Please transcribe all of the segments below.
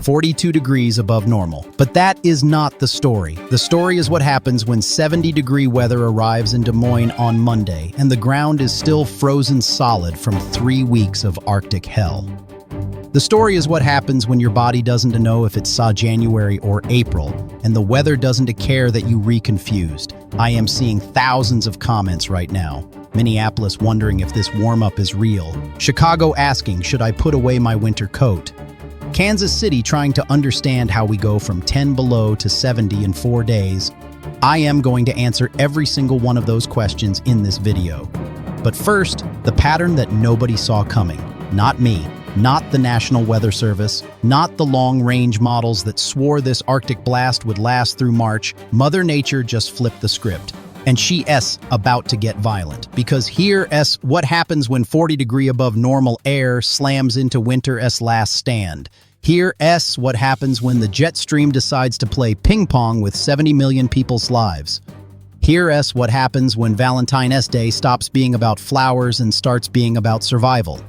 42 degrees above normal. But that is not the story. The story is what happens when 70-degree weather arrives in Des Moines on Monday, and the ground is still frozen solid from 3 weeks of Arctic hell. The story is what happens when your body doesn't know if it saw January or April, and the weather doesn't care that you reconfused. I am seeing thousands of comments right now. Minneapolis wondering if this warm-up is real. Chicago asking, should I put away my winter coat? Kansas City trying to understand how we go from 10 below to 70 in 4 days. I am going to answer every single one of those questions in this video. But first, the pattern that nobody saw coming. Not me. Not the National Weather Service, not the long-range models that swore this Arctic blast would last through March. Mother Nature just flipped the script. And she's about to get violent. Because here's what happens when 40-degree above normal air slams into winter's last stand. Here's what happens when the jet stream decides to play ping-pong with 70 million people's lives. Here's what happens when Valentine's Day stops being about flowers and starts being about survival.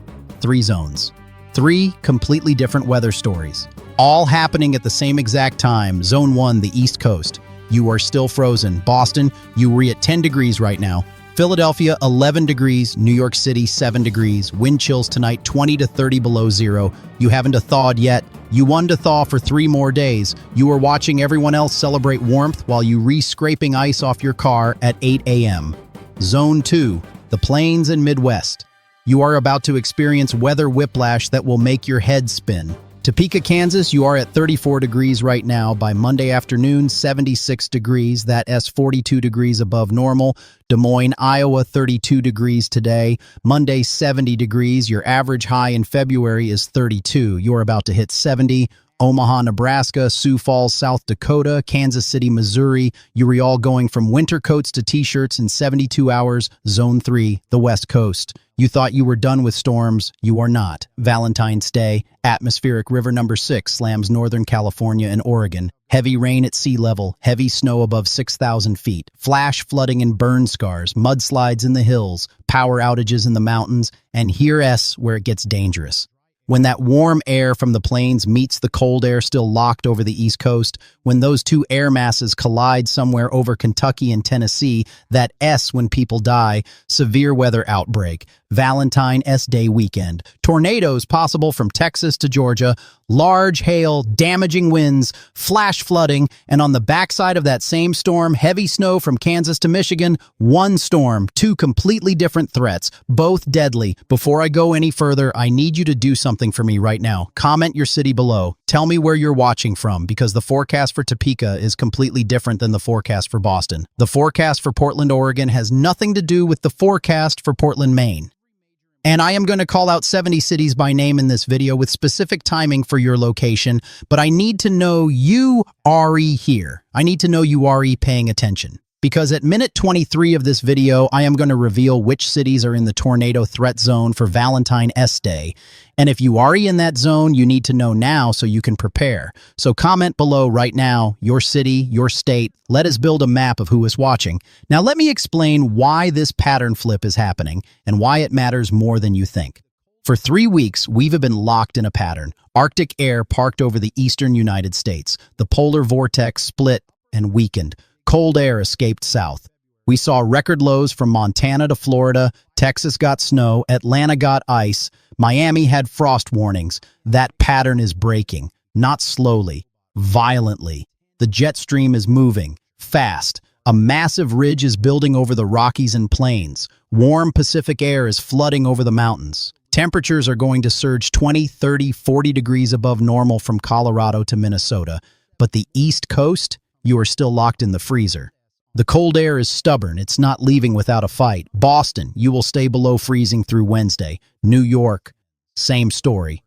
3 zones. 3 completely different weather stories, all happening at the same exact time. Zone 1, the East Coast. You are still frozen. Boston, you are at 10 degrees right now. Philadelphia, 11 degrees. New York City, 7 degrees. Wind chills tonight, 20 to 30 below zero. You haven't thawed yet. You want to thaw for 3 more days. You are watching everyone else celebrate warmth while you re-scraping ice off your car at 8 a.m. Zone 2, the Plains and Midwest. You are about to experience weather whiplash that will make your head spin. Topeka, Kansas, you are at 34 degrees right now. By Monday afternoon, 76 degrees. That's 42 degrees above normal. Des Moines, Iowa, 32 degrees today. Monday, 70 degrees. Your average high in February is 32. You're about to hit 70. Omaha, Nebraska, Sioux Falls, South Dakota, Kansas City, Missouri. You're all going from winter coats to t-shirts in 72 hours. Zone 3, the West Coast. You thought you were done with storms. You are not. Valentine's Day, atmospheric river number 6 slams Northern California and Oregon. Heavy rain at sea level, heavy snow above 6,000 feet, flash flooding and burn scars, mudslides in the hills, power outages in the mountains, and here's where it gets dangerous. When that warm air from the plains meets the cold air still locked over the East Coast, when those 2 air masses collide somewhere over Kentucky and Tennessee, that when people die, severe weather outbreak, Valentine's Day weekend, tornadoes possible from Texas to Georgia, large hail, damaging winds, flash flooding, and on the backside of that same storm, heavy snow from Kansas to Michigan, 1 storm, 2 completely different threats, both deadly. Before I go any further, I need you to do something for me right now. Comment your city below. Tell me where you're watching from, because the forecast for Topeka is completely different than the forecast for Boston. The forecast for Portland, Oregon has nothing to do with the forecast for Portland, Maine. And I am going to call out 70 cities by name in this video with specific timing for your location, but I need to know you are here. I need to know you are paying attention. Because at minute 23 of this video, I am going to reveal which cities are in the tornado threat zone for Valentine's Day. And if you are in that zone, you need to know now so you can prepare. So comment below right now, your city, your state. Let us build a map of who is watching. Now let me explain why this pattern flip is happening and why it matters more than you think. For 3 weeks, we've been locked in a pattern. Arctic air parked over the eastern United States. The polar vortex split and weakened. Cold air escaped south. We saw record lows from Montana to Florida. Texas got snow. Atlanta got ice. Miami had frost warnings. That pattern is breaking. Not slowly, violently. The jet stream is moving fast. A massive ridge is building over the Rockies and plains. Warm Pacific air is flooding over the mountains. Temperatures are going to surge 20, 30, 40 degrees above normal from Colorado to Minnesota. But the East Coast, you are still locked in the freezer. The cold air is stubborn. It's not leaving without a fight. Boston, you will stay below freezing through Wednesday. New York, same story.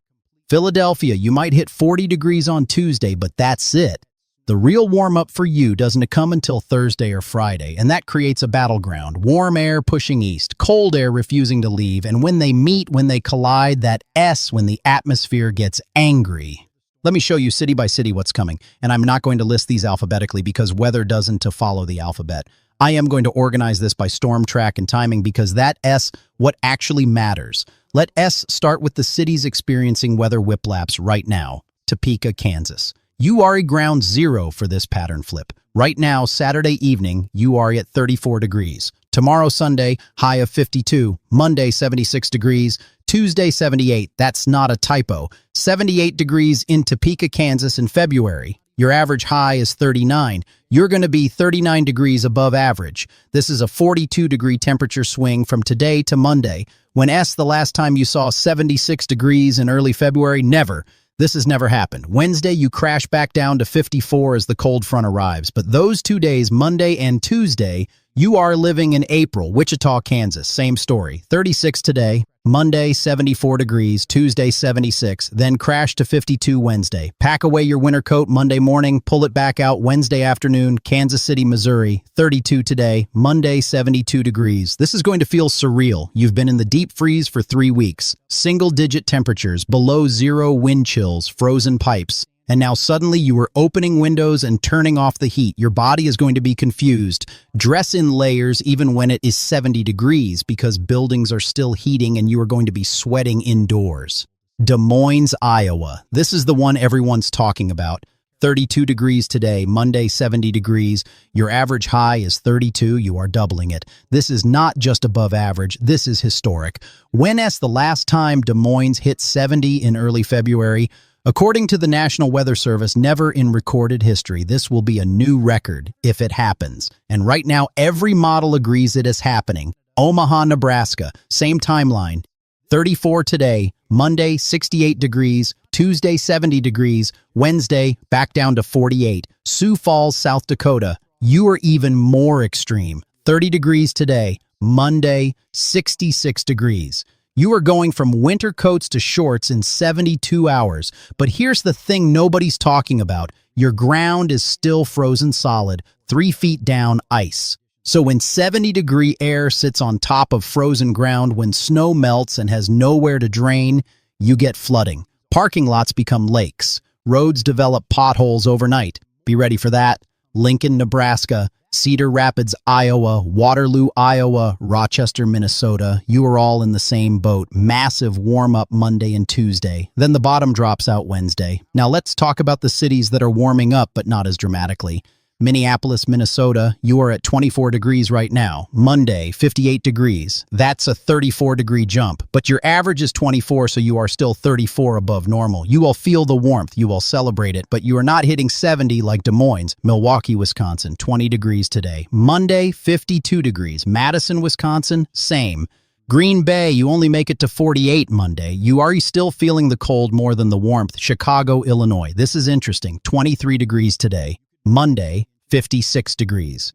Philadelphia, you might hit 40 degrees on Tuesday, but that's it. The real warm-up for you doesn't come until Thursday or Friday, and that creates a battleground. Warm air pushing east, cold air refusing to leave, and when they meet, when they collide, that when the atmosphere gets angry. Let me show you city by city what's coming, and I'm not going to list these alphabetically because weather doesn't follow the alphabet. I am going to organize this by storm track and timing because that's what actually matters. Let S start with the cities experiencing weather whiplaps right now. Topeka, Kansas. You are ground zero for this pattern flip. Right now, Saturday evening, you are at 34 degrees. Tomorrow, Sunday, high of 52. Monday, 76 degrees. Tuesday, 78. That's not a typo. 78 degrees in Topeka, Kansas in February. Your average high is 39. You're going to be 39 degrees above average. This is a 42-degree temperature swing from today to Monday. When the last time you saw 76 degrees in early February? Never. This has never happened. Wednesday, you crash back down to 54 as the cold front arrives. But those 2 days, Monday and Tuesday, you are living in April, Wichita, Kansas. Same story. 36 today, Monday, 74 degrees, Tuesday, 76, then crash to 52 Wednesday. Pack away your winter coat Monday morning, pull it back out Wednesday afternoon, Kansas City, Missouri. 32 today, Monday, 72 degrees. This is going to feel surreal. You've been in the deep freeze for 3 weeks. Single-digit temperatures, below zero wind chills, frozen pipes. And now suddenly you are opening windows and turning off the heat. Your body is going to be confused. Dress in layers even when it is 70 degrees because buildings are still heating and you are going to be sweating indoors. Des Moines, Iowa. This is the one everyone's talking about. 32 degrees today, Monday 70 degrees. Your average high is 32, you are doubling it. This is not just above average, this is historic. When's the last time Des Moines hit 70 in early February? According to the National Weather Service, never in recorded history. This will be a new record if it happens. And right now, every model agrees it is happening. Omaha, Nebraska, same timeline. 34 today, Monday, 68 degrees, Tuesday, 70 degrees, Wednesday, back down to 48. Sioux Falls, South Dakota, you are even more extreme. 30 degrees today, Monday, 66 degrees. You are going from winter coats to shorts in 72 hours. But here's the thing nobody's talking about. Your ground is still frozen solid, 3 feet down ice. So when 70-degree air sits on top of frozen ground, when snow melts and has nowhere to drain, you get flooding. Parking lots become lakes. Roads develop potholes overnight. Be ready for that. Lincoln, Nebraska, Cedar Rapids, Iowa, Waterloo, Iowa, Rochester, Minnesota. You are all in the same boat. Massive warm-up Monday and Tuesday. Then the bottom drops out Wednesday. Now let's talk about the cities that are warming up, but not as dramatically. Minneapolis, Minnesota, you are at 24 degrees right now. Monday, 58 degrees. That's a 34-degree jump. But your average is 24, so you are still 34 above normal. You will feel the warmth. You will celebrate it. But you are not hitting 70 like Des Moines. Milwaukee, Wisconsin, 20 degrees today. Monday, 52 degrees. Madison, Wisconsin, same. Green Bay, you only make it to 48 Monday. You are still feeling the cold more than the warmth. Chicago, Illinois. This is interesting. 23 degrees today. Monday, 56 degrees.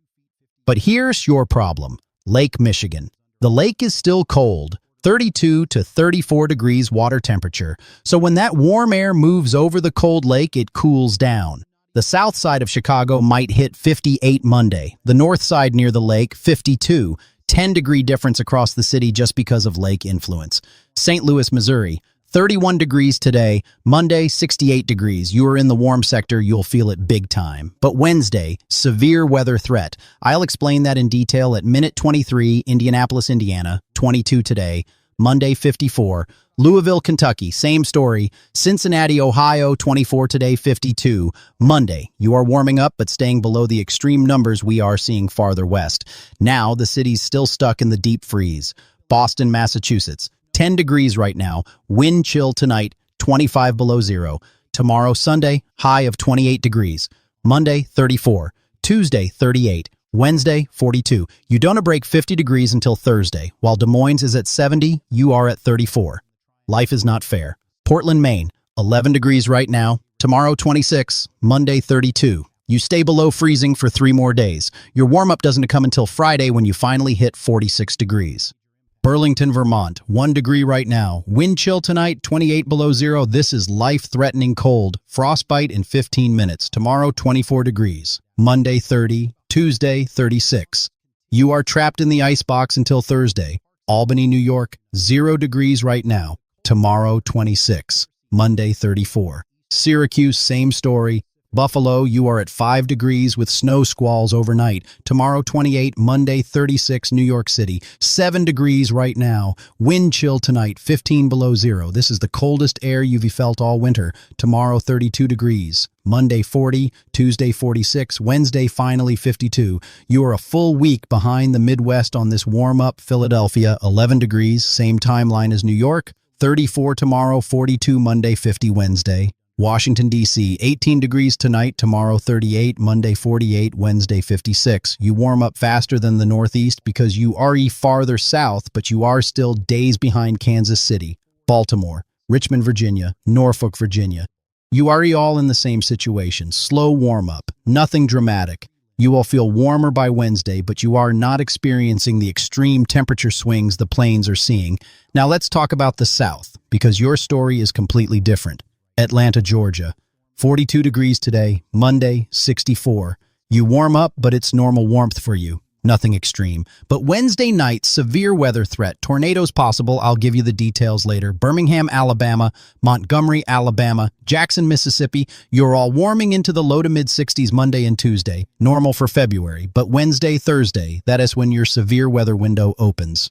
But here's your problem. Lake Michigan. The lake is still cold, 32 to 34 degrees water temperature. So when that warm air moves over the cold lake, it cools down. The south side of Chicago might hit 58 Monday. The north side near the lake, 52. 10-degree difference across the city just because of lake influence. St. Louis, Missouri. 31 degrees today, Monday, 68 degrees. You are in the warm sector, you'll feel it big time. But Wednesday, severe weather threat. I'll explain that in detail at minute 23, Indianapolis, Indiana, 22 today, Monday, 54. Louisville, Kentucky, same story. Cincinnati, Ohio, 24 today, 52. Monday, you are warming up but staying below the extreme numbers we are seeing farther west. Now, the city's still stuck in the deep freeze. Boston, Massachusetts. 10 degrees right now, wind chill tonight, 25 below zero. Tomorrow, Sunday, high of 28 degrees. Monday, 34. Tuesday, 38. Wednesday, 42. You don't break 50 degrees until Thursday. While Des Moines is at 70, you are at 34. Life is not fair. Portland, Maine, 11 degrees right now. Tomorrow, 26. Monday, 32. You stay below freezing for 3 more days. Your warm-up doesn't come until Friday when you finally hit 46 degrees. Burlington, Vermont, 1 degree right now. Wind chill tonight, 28 below zero. This is life-threatening cold. Frostbite in 15 minutes. Tomorrow, 24 degrees. Monday, 30. Tuesday, 36. You are trapped in the icebox until Thursday. Albany, New York, 0 degrees right now. Tomorrow, 26. Monday, 34. Syracuse, same story. Buffalo, you are at 5 degrees with snow squalls overnight. Tomorrow, 28, Monday, 36, New York City, 7 degrees right now. Wind chill tonight, 15 below zero. This is the coldest air you've felt all winter. Tomorrow, 32 degrees. Monday, 40, Tuesday, 46, Wednesday, finally 52. You are a full week behind the Midwest on this warm-up. Philadelphia, 11 degrees, same timeline as New York. 34 tomorrow, 42 Monday, 50 Wednesday. Washington, D.C., 18 degrees tonight, tomorrow 38, Monday 48, Wednesday 56. You warm up faster than the Northeast because you are farther south, but you are still days behind Kansas City, Baltimore, Richmond, Virginia, Norfolk, Virginia. You are all in the same situation. Slow warm-up, nothing dramatic. You will feel warmer by Wednesday, but you are not experiencing the extreme temperature swings the plains are seeing. Now let's talk about the South, because your story is completely different. Atlanta, Georgia, 42 degrees today, Monday, 64. You warm up, but it's normal warmth for you. Nothing extreme. But Wednesday night, severe weather threat. Tornadoes possible. I'll give you the details later. Birmingham, Alabama, Montgomery, Alabama, Jackson, Mississippi. You're all warming into the low to mid 60s Monday and Tuesday. Normal for February. But Wednesday, Thursday, that is when your severe weather window opens.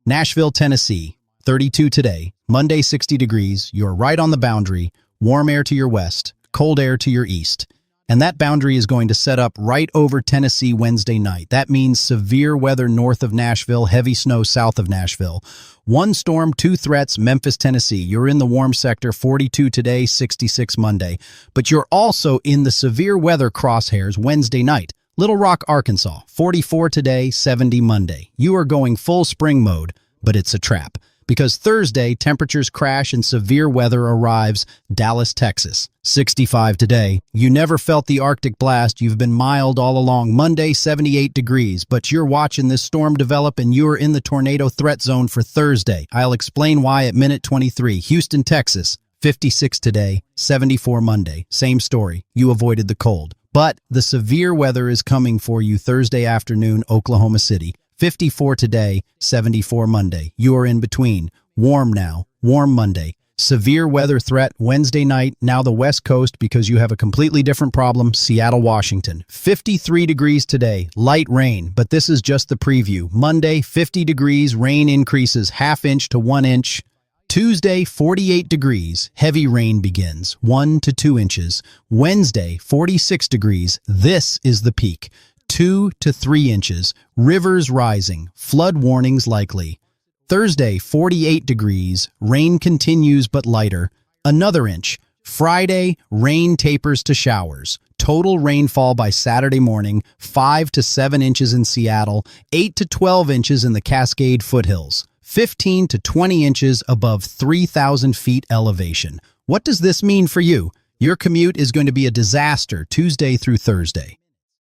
Nashville, Tennessee, 32 today. Monday, 60 degrees. You're right on the boundary. Warm air to your west, cold air to your east. And that boundary is going to set up right over Tennessee Wednesday night. That means severe weather north of Nashville, heavy snow south of Nashville. 1 storm, 2 threats, Memphis, Tennessee. You're in the warm sector, 42 today, 66 Monday. But you're also in the severe weather crosshairs Wednesday night. Little Rock, Arkansas, 44 today, 70 Monday. You are going full spring mode, but it's a trap. Because Thursday, temperatures crash and severe weather arrives. Dallas, Texas, 65 today. You never felt the Arctic blast. You've been mild all along. Monday, 78 degrees. But you're watching this storm develop and you're in the tornado threat zone for Thursday. I'll explain why at minute 23. Houston, Texas, 56 today, 74 Monday. Same story. You avoided the cold. But the severe weather is coming for you Thursday afternoon, Oklahoma City. 54 today, 74 Monday. You are in between. Warm now. Warm Monday. Severe weather threat Wednesday night. Now the West Coast because you have a completely different problem. Seattle, Washington. 53 degrees today. Light rain, but this is just the preview. Monday, 50 degrees. Rain increases ½ inch to 1 inch. Tuesday, 48 degrees. Heavy rain begins. 1 to 2 inches. Wednesday, 46 degrees. This is the peak. 2 to 3 inches, rivers rising, flood warnings likely. Thursday, 48 degrees, rain continues but lighter, another inch. Friday, rain tapers to showers. Total rainfall by Saturday morning, 5 to 7 inches in Seattle, 8 to 12 inches in the Cascade foothills, 15 to 20 inches above 3,000 feet elevation. What does this mean for you? Your commute is going to be a disaster Tuesday through Thursday.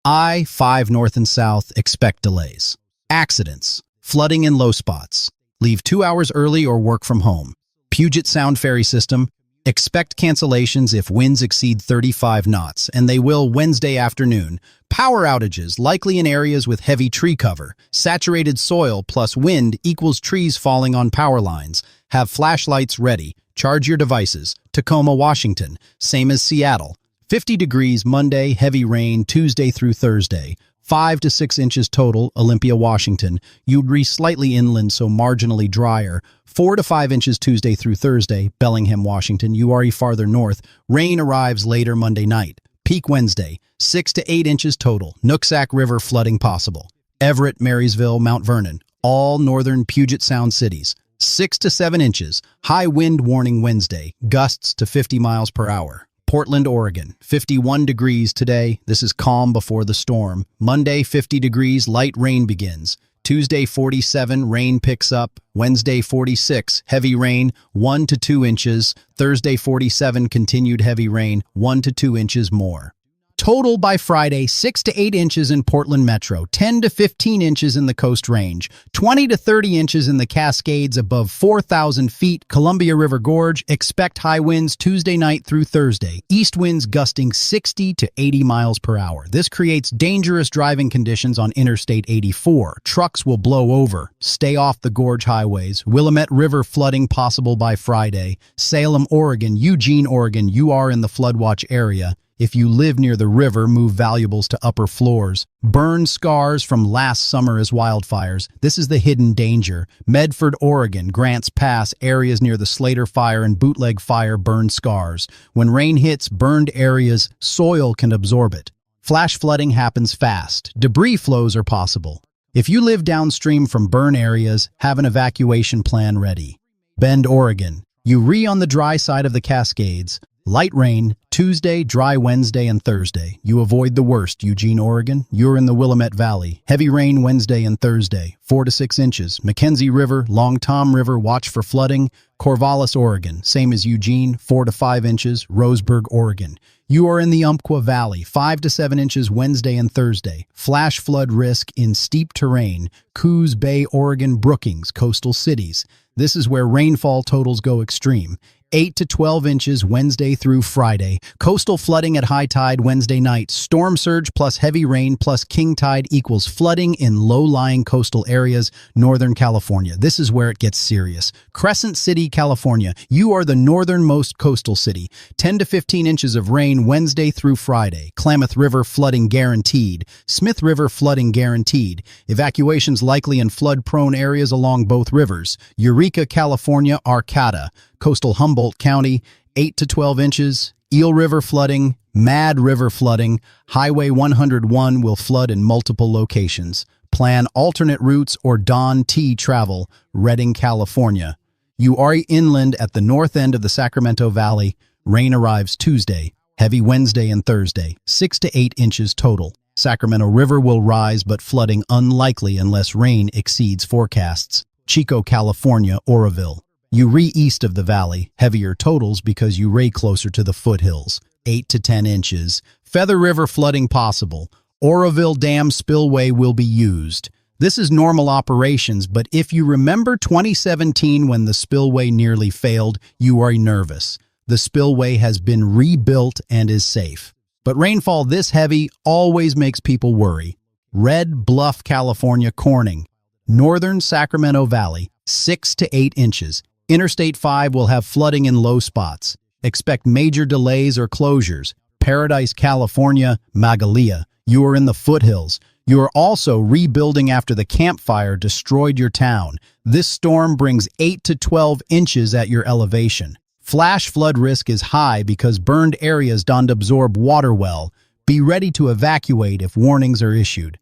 I-5 north and south, expect delays. Accidents, flooding in low spots. Leave 2 hours early or work from home. Puget Sound ferry system, expect cancellations if winds exceed 35 knots, and they will Wednesday afternoon. Power outages, likely in areas with heavy tree cover. Saturated soil plus wind equals trees falling on power lines. Have flashlights ready. Charge your devices. Tacoma, Washington, same as Seattle. 50 degrees Monday, heavy rain Tuesday through Thursday. 5 to 6 inches total, Olympia, Washington. You'd be slightly inland, so marginally drier. 4 to 5 inches Tuesday through Thursday, Bellingham, Washington. You are farther north. Rain arrives later Monday night. Peak Wednesday, 6 to 8 inches total. Nooksack River flooding possible. Everett, Marysville, Mount Vernon. All northern Puget Sound cities. 6 to 7 inches. High wind warning Wednesday. Gusts to 50 miles per hour. Portland, Oregon, 51 degrees today. This is calm before the storm. Monday, 50 degrees, light rain begins. Tuesday, 47, rain picks up. Wednesday, 46, heavy rain, 1 to 2 inches. Thursday, 47, continued heavy rain, 1 to 2 inches more. Total by Friday, 6 to 8 inches in Portland Metro, 10 to 15 inches in the Coast Range, 20 to 30 inches in the Cascades above 4,000 feet, Columbia River Gorge. Expect high winds Tuesday night through Thursday. East winds gusting 60 to 80 miles per hour. This creates dangerous driving conditions on Interstate 84. Trucks will blow over. Stay off the gorge highways. Willamette River flooding possible by Friday. Salem, Oregon, Eugene, Oregon. You are in the flood watch area. If you live near the river, move valuables to upper floors. Burn scars from last summer as wildfires. This is the hidden danger. Medford, Oregon, Grants Pass, areas near the Slater Fire and Bootleg Fire burn scars. When rain hits burned areas, soil can absorb it. Flash flooding happens fast. Debris flows are possible. If you live downstream from burn areas, have an evacuation plan ready. Bend, Oregon. You on the dry side of the Cascades. Light rain, Tuesday, dry Wednesday and Thursday. You avoid the worst. Eugene, Oregon. You're in the Willamette Valley. Heavy rain Wednesday and Thursday, 4 to 6 inches. Mackenzie River, Long Tom River, watch for flooding. Corvallis, Oregon. Same as Eugene, 4 to 5 inches. Roseburg, Oregon. You are in the Umpqua Valley, 5 to 7 inches Wednesday and Thursday. Flash flood risk in steep terrain. Coos Bay, Oregon, Brookings, coastal cities. This is where rainfall totals go extreme. 8 to 12 inches Wednesday through Friday. Coastal flooding at high tide Wednesday night. Storm surge plus heavy rain plus king tide equals flooding in low-lying coastal areas, Northern California. This is where it gets serious. Crescent City, California. You are the northernmost coastal city. 10 to 15 inches of rain Wednesday through Friday. Klamath River flooding guaranteed. Smith River flooding guaranteed. Evacuations likely in flood-prone areas along both rivers. Eureka, California, Arcata. Coastal Humboldt County, 8 to 12 inches. Eel River flooding, Mad River flooding. Highway 101 will flood in multiple locations. Plan alternate routes or Dawn T travel, Redding, California. You are inland at the north end of the Sacramento Valley. Rain arrives Tuesday, heavy Wednesday and Thursday, 6 to 8 inches total. Sacramento River will rise, but flooding unlikely unless rain exceeds forecasts. Chico, California, Oroville. You east of the valley, heavier totals because you closer to the foothills, 8 to 10 inches. Feather River flooding possible. Oroville Dam spillway will be used. This is normal operations, but if you remember 2017 when the spillway nearly failed, you are nervous. The spillway has been rebuilt and is safe. But rainfall this heavy always makes people worry. Red Bluff, California, Corning. Northern Sacramento Valley, 6 to 8 inches. Interstate 5 will have flooding in low spots. Expect major delays or closures. Paradise, California, Magalia. You are in the foothills. You are also rebuilding after the campfire destroyed your town. This storm brings 8 to 12 inches at your elevation. Flash flood risk is high because burned areas don't absorb water well. Be ready to evacuate if warnings are issued.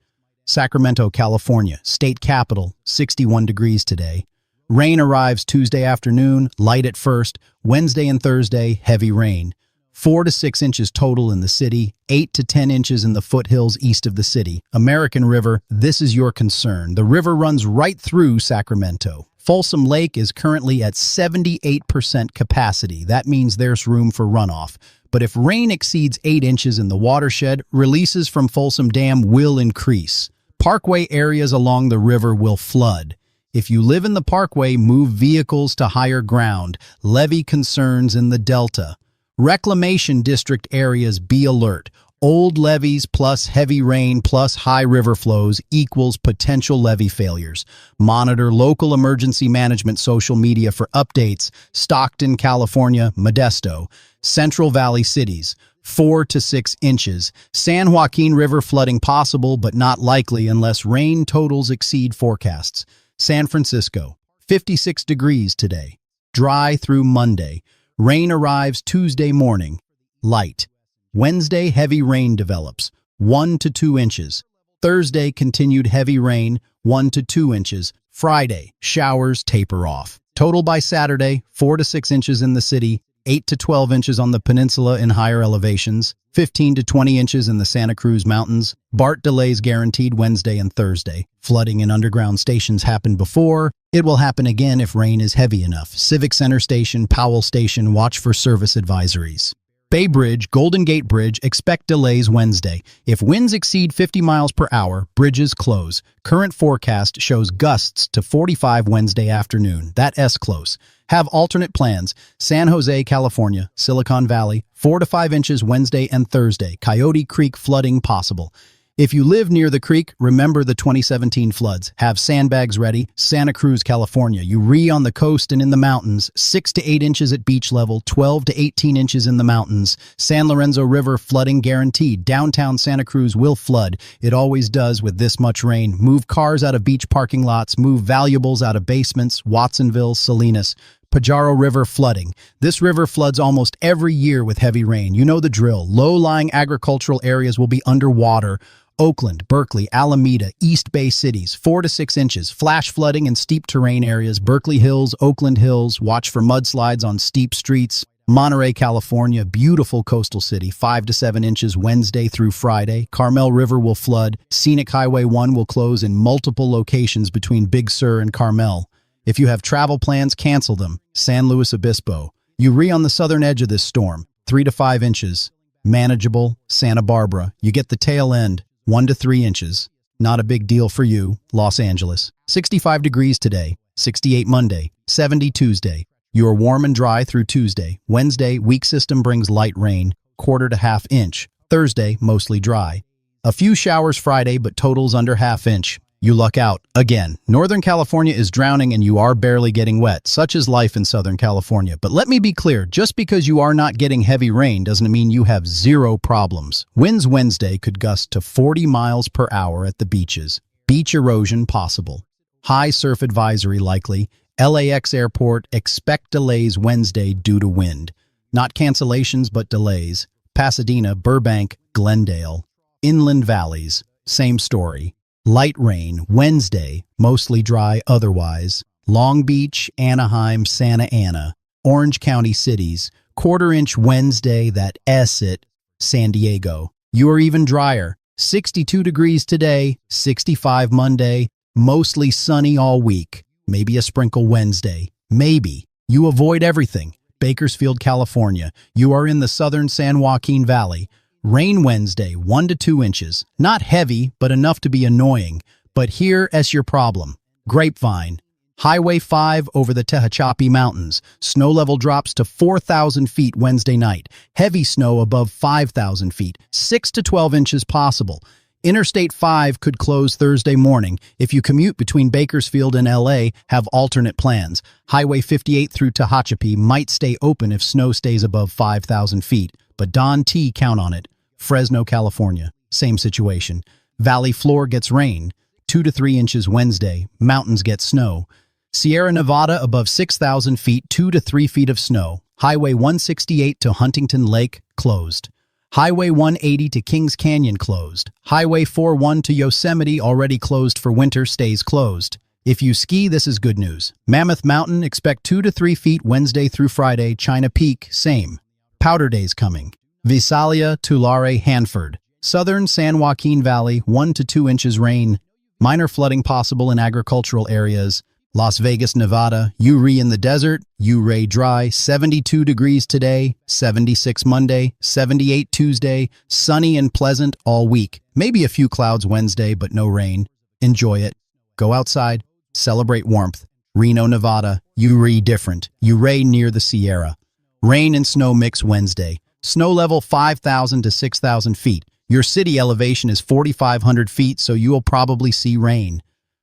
Sacramento, California, state capital, 61 degrees today. Rain arrives Tuesday afternoon, light at first. Wednesday and Thursday, heavy rain. 4 to 6 inches total in the city, 8 to 10 inches in the foothills east of the city. American River, this is your concern. The river runs right through Sacramento. Folsom Lake is currently at 78% capacity. That means there's room for runoff. But if rain exceeds 8 inches in the watershed, releases from Folsom Dam will increase. Parkway areas along the river will flood. If you live in the parkway, move vehicles to higher ground. Levee concerns in the Delta. Reclamation district areas, be alert. Old levees plus heavy rain plus high river flows equals potential levee failures. Monitor local emergency management social media for updates. Stockton, California, Modesto. Central Valley cities, 4 to 6 inches. San Joaquin River flooding possible but not likely unless rain totals exceed forecasts. San Francisco, 56 degrees today. Dry through Monday. Rain arrives Tuesday morning. Light. Wednesday, heavy rain develops, 1 to 2 inches. Thursday, continued heavy rain, 1 to 2 inches. Friday, showers taper off. Total by Saturday, 4 to 6 inches in the city, 8 to 12 inches on the peninsula in higher elevations, 15 to 20 inches in the Santa Cruz Mountains. BART delays guaranteed Wednesday and Thursday. Flooding in underground stations happened before. It will happen again if rain is heavy enough. Civic Center Station, Powell Station, watch for service advisories. Bay Bridge, Golden Gate Bridge, expect delays Wednesday. If winds exceed 50 miles per hour, bridges close. Current forecast shows gusts to 45 Wednesday afternoon. That's close. Have alternate plans. San Jose, California, Silicon Valley, 4 to 5 inches Wednesday and Thursday. Coyote Creek flooding possible. If you live near the creek, remember the 2017 floods. Have sandbags ready. Santa Cruz, California. You on the coast and in the mountains. 6 to 8 inches at beach level, 12 to 18 inches in the mountains. San Lorenzo River flooding guaranteed. Downtown Santa Cruz will flood. It always does with this much rain. Move cars out of beach parking lots. Move valuables out of basements. Watsonville, Salinas. Pajaro River flooding. This river floods almost every year with heavy rain. You know the drill. Low-lying agricultural areas will be underwater. Oakland, Berkeley, Alameda, East Bay cities, 4 to 6 inches. Flash flooding in steep terrain areas. Berkeley Hills, Oakland Hills. Watch for mudslides on steep streets. Monterey, California, beautiful coastal city, 5 to 7 inches Wednesday through Friday. Carmel River will flood. Scenic Highway 1 will close in multiple locations between Big Sur and Carmel. If you have travel plans, cancel them. San Luis Obispo. You on the southern edge of this storm, 3 to 5 inches. Manageable. Santa Barbara. You get the tail end. 1 to 3 inches. Not a big deal for you. Los Angeles. 65 degrees today. 68 Monday. 70 Tuesday. You are warm and dry through Tuesday. Wednesday, weak system brings light rain, 1/4 to 1/2 inch. Thursday, mostly dry. A few showers Friday, but totals under 1/2 inch. You luck out. Again, Northern California is drowning and you are barely getting wet. Such is life in Southern California. But let me be clear, just because you are not getting heavy rain doesn't mean you have zero problems. Winds Wednesday could gust to 40 miles per hour at the beaches. Beach erosion possible. High surf advisory likely. LAX airport, expect delays Wednesday due to wind. Not cancellations, but delays. Pasadena, Burbank, Glendale. Inland valleys, same story. Light rain Wednesday, mostly dry otherwise. Long Beach, Anaheim, Santa Ana. Orange County cities, 1/4 inch Wednesday, that it. San Diego. You are even drier. 62 degrees today, 65 Monday. Mostly sunny all week. Maybe a sprinkle Wednesday. Maybe. You avoid everything. Bakersfield, California. You are in the southern San Joaquin Valley. Rain Wednesday, 1 to 2 inches. Not heavy, but enough to be annoying. But here's your problem. Grapevine. Highway 5 over the Tehachapi Mountains. Snow level drops to 4,000 feet Wednesday night. Heavy snow above 5,000 feet. 6 to 12 inches possible. Interstate 5 could close Thursday morning. If you commute between Bakersfield and LA, have alternate plans. Highway 58 through Tehachapi might stay open if snow stays above 5,000 feet. But Don T, count on it. Fresno, California. Same situation. Valley floor gets rain. 2 to 3 inches Wednesday. Mountains get snow. Sierra Nevada above 6,000 feet, 2 to 3 feet of snow. Highway 168 to Huntington Lake, closed. Highway 180 to Kings Canyon closed. Highway 41 to Yosemite, already closed for winter, stays closed. If you ski, this is good news. Mammoth Mountain, expect 2 to 3 feet Wednesday through Friday. China Peak, same. Powder days coming. Visalia, Tulare, Hanford. Southern San Joaquin Valley, 1 to 2 inches rain. Minor flooding possible in agricultural areas. Las Vegas, Nevada. Uri in the desert. Uri dry. 72 degrees today. 76 Monday. 78 Tuesday. Sunny and pleasant all week. Maybe a few clouds Wednesday, but no rain. Enjoy it. Go outside. Celebrate warmth. Reno, Nevada. Uri different. Uri near the Sierra. Rain and snow mix Wednesday. Snow level 5,000 to 6,000 feet. Your city elevation is 4,500 feet, so you will probably see rain.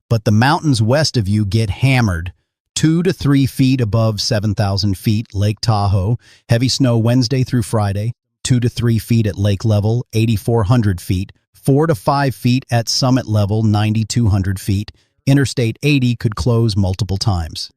But the mountains west of you get hammered. 2 to 3 feet above 7,000 feet, Lake Tahoe. Heavy snow Wednesday through Friday. 2 to 3 feet at lake level, 8,400 feet. 4 to 5 feet at summit level, 9,200 feet. Interstate 80 could close multiple times.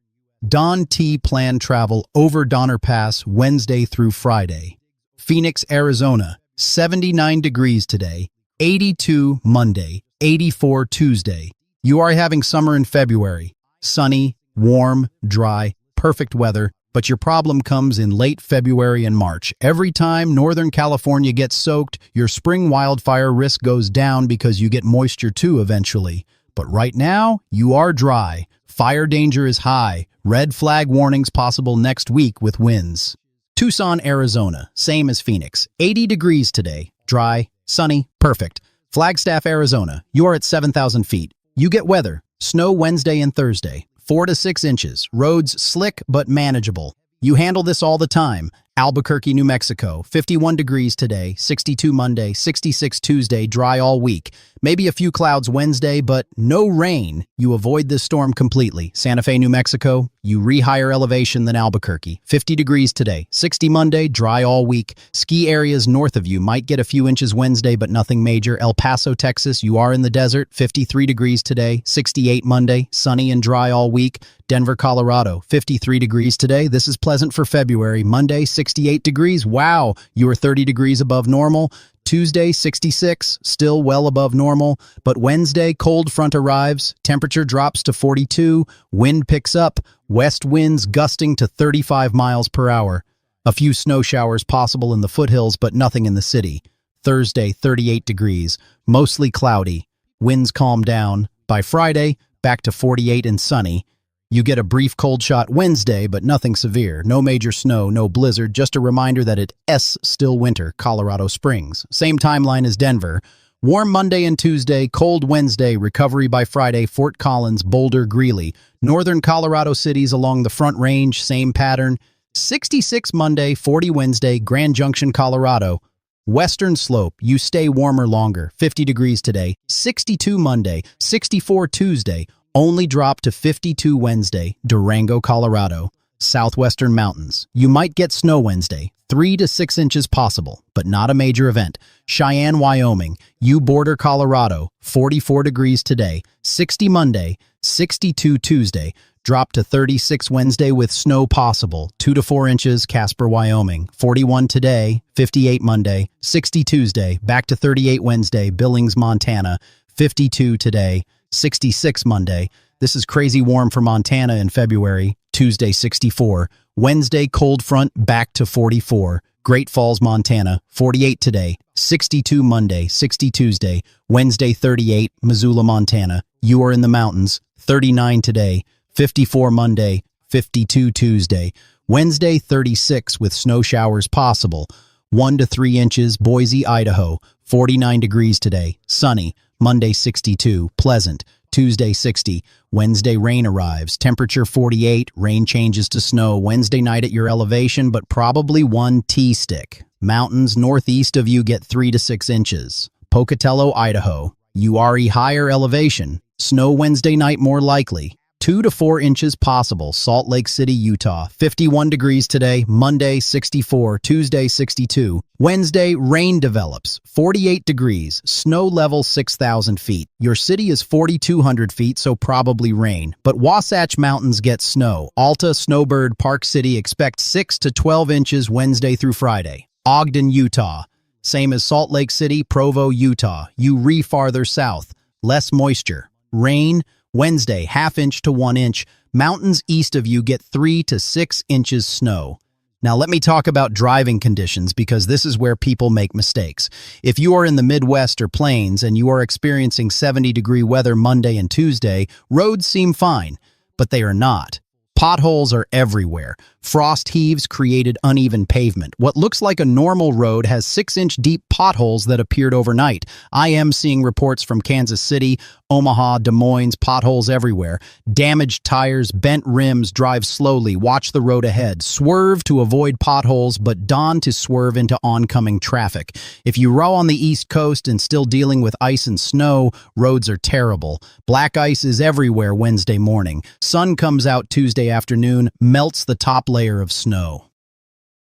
Don T planned travel over Donner Pass Wednesday through Friday. Phoenix, Arizona, 79 degrees today, 82 Monday, 84 Tuesday. You are having summer in February. Sunny, warm, dry, perfect weather, but your problem comes in late February and March. Every time Northern California gets soaked, your spring wildfire risk goes down because you get moisture too eventually. But right now, you are dry. Fire danger is high. Red flag warnings possible next week with winds. Tucson, Arizona, same as Phoenix. 80 degrees today. Dry, sunny, perfect. Flagstaff, Arizona, you are at 7,000 feet. You get weather. Snow Wednesday and Thursday. 4 to 6 inches. Roads slick but manageable. You handle this all the time. Albuquerque, New Mexico, 51 degrees today, 62 Monday, 66 Tuesday, dry all week. Maybe a few clouds Wednesday, but no rain. You avoid this storm completely. Santa Fe, New Mexico, you re-higher elevation than Albuquerque. 50 degrees today, 60 Monday, dry all week. Ski areas north of you might get a few inches Wednesday, but nothing major. El Paso, Texas, you are in the desert, 53 degrees today, 68 Monday, sunny and dry all week. Denver, Colorado, 53 degrees today. This is pleasant for February. Monday, 68 degrees. Wow, you are 30 degrees above normal. Tuesday, 66, still well above normal. But Wednesday, cold front arrives. Temperature drops to 42. Wind picks up. West winds gusting to 35 miles per hour. A few snow showers possible in the foothills, but nothing in the city. Thursday, 38 degrees. Mostly cloudy. Winds calm down. By Friday, back to 48 and sunny. You get a brief cold shot Wednesday, but nothing severe. No major snow, no blizzard, just a reminder that it's still winter, Colorado Springs. Same timeline as Denver. Warm Monday and Tuesday, cold Wednesday, recovery by Friday, Fort Collins, Boulder, Greeley. Northern Colorado cities along the Front Range, same pattern. 66 Monday, 40 Wednesday, Grand Junction, Colorado. Western Slope, you stay warmer longer, 50 degrees today. 62 Monday, 64 Tuesday. Only drop to 52 Wednesday, Durango, Colorado. Southwestern Mountains. You might get snow Wednesday, 3 to 6 inches possible, but not a major event. Cheyenne, Wyoming. You border Colorado, 44 degrees today. 60 Monday, 62 Tuesday. Drop to 36 Wednesday with snow possible, 2 to 4 inches, Casper, Wyoming. 41 today, 58 Monday, 60 Tuesday. Back to 38 Wednesday, Billings, Montana. 52 today. 66 Monday. This is crazy warm for Montana in February. Tuesday, 64. Wednesday, cold front, back to 44. Great Falls, Montana. 48 today. 62 Monday, 60 Tuesday. Wednesday, 38. Missoula, Montana. You are in the mountains. 39 today. 54 Monday. 52 Tuesday. Wednesday, 36 with snow showers possible. 1 to 3 inches, Boise, Idaho. 49 degrees today. Sunny. Monday, 62, pleasant. Tuesday, 60. Wednesday, rain arrives. Temperature 48. Rain changes to snow Wednesday night at your elevation, but probably 1 T-stick. Mountains northeast of you get 3 to 6 inches. Pocatello, Idaho. You are a higher elevation. Snow Wednesday night more likely. 2 to 4 inches possible. Salt Lake City, Utah. 51 degrees today. Monday, 64. Tuesday, 62. Wednesday, rain develops. 48 degrees. Snow level 6,000 feet. Your city is 4,200 feet, so probably rain. But Wasatch Mountains get snow. Alta, Snowbird, Park City expect 6 to 12 inches Wednesday through Friday. Ogden, Utah. Same as Salt Lake City, Provo, Utah. You farther south. Less moisture. Rain. Wednesday, ½ inch to 1 inch. Mountains east of you get 3 to 6 inches snow. Now let me talk about driving conditions because this is where people make mistakes. If you are in the Midwest or Plains and you are experiencing 70-degree weather Monday and Tuesday, roads seem fine, but they are not. Potholes are everywhere. Frost heaves created uneven pavement. What looks like a normal road has 6-inch deep potholes that appeared overnight. I am seeing reports from Kansas City, Omaha, Des Moines, potholes everywhere. Damaged tires, bent rims, drive slowly, watch the road ahead. Swerve to avoid potholes, but don to swerve into oncoming traffic. If you row on the East Coast and still dealing with ice and snow, roads are terrible. Black ice is everywhere Wednesday morning. Sun comes out Tuesday afternoon, melts the top layer of snow.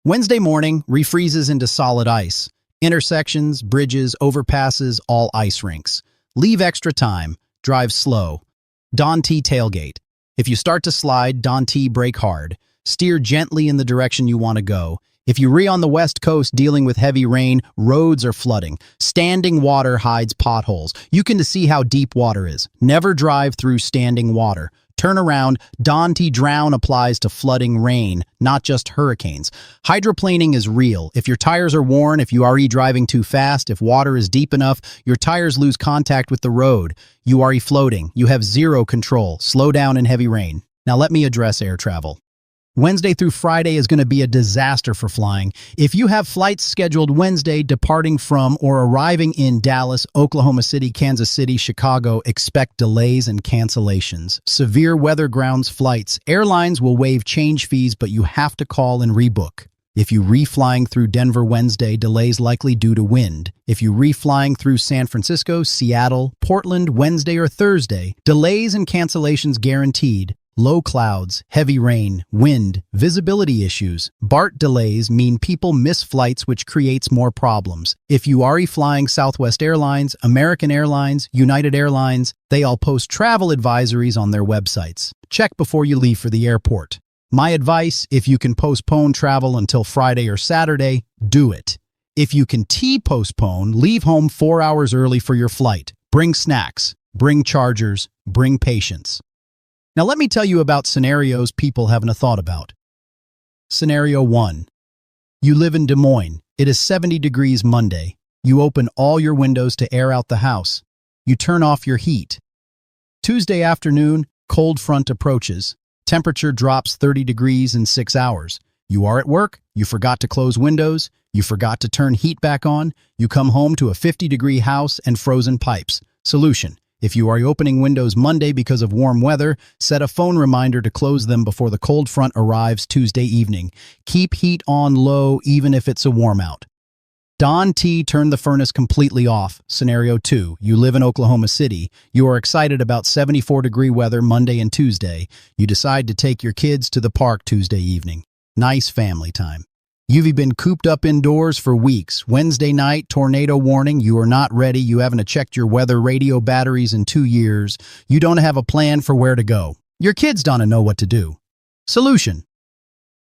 Wednesday morning, refreezes into solid ice. Intersections, bridges, overpasses, all ice rinks. Leave extra time. Drive slow. Don T tailgate. If you start to slide, Don T brake hard. Steer gently in the direction you want to go. If you on the West Coast dealing with heavy rain, roads are flooding. Standing water hides potholes. You can see how deep water is. Never drive through standing water. Turn around, Don T drown applies to flooding rain, not just hurricanes. Hydroplaning is real. If your tires are worn, if you are driving too fast, if water is deep enough, your tires lose contact with the road. You are floating. You have zero control. Slow down in heavy rain. Now let me address air travel. Wednesday through Friday is going to be a disaster for flying. If you have flights scheduled Wednesday departing from or arriving in Dallas, Oklahoma City, Kansas City, Chicago, expect delays and cancellations. Severe weather grounds flights. Airlines will waive change fees, but you have to call and rebook. If you reflying through Denver Wednesday, delays likely due to wind. If you reflying through San Francisco, Seattle, Portland Wednesday or Thursday, delays and cancellations guaranteed. Low clouds, heavy rain, wind, visibility issues. BART delays mean people miss flights, which creates more problems. If you are flying Southwest Airlines, American Airlines, United Airlines, they all post travel advisories on their websites. Check before you leave for the airport. My advice, if you can postpone travel until Friday or Saturday, do it. If you can postpone, leave home 4 hours early for your flight. Bring snacks, bring chargers, bring patience. Now let me tell you about scenarios people haven't thought about. Scenario 1. You live in Des Moines. It is 70 degrees Monday. You open all your windows to air out the house. You turn off your heat. Tuesday afternoon, cold front approaches. Temperature drops 30 degrees in 6 hours. You are at work. You forgot to close windows. You forgot to turn heat back on. You come home to a 50-degree house and frozen pipes. Solution. If you are opening windows Monday because of warm weather, set a phone reminder to close them before the cold front arrives Tuesday evening. Keep heat on low even if it's a warm out. Don T. Turn the furnace completely off. Scenario 2. You live in Oklahoma City. You are excited about 74-degree weather Monday and Tuesday. You decide to take your kids to the park Tuesday evening. Nice family time. You've been cooped up indoors for weeks. Wednesday night, tornado warning. You are not ready. You haven't checked your weather radio batteries in 2 years. You don't have a plan for where to go. Your kids don't know what to do. Solution.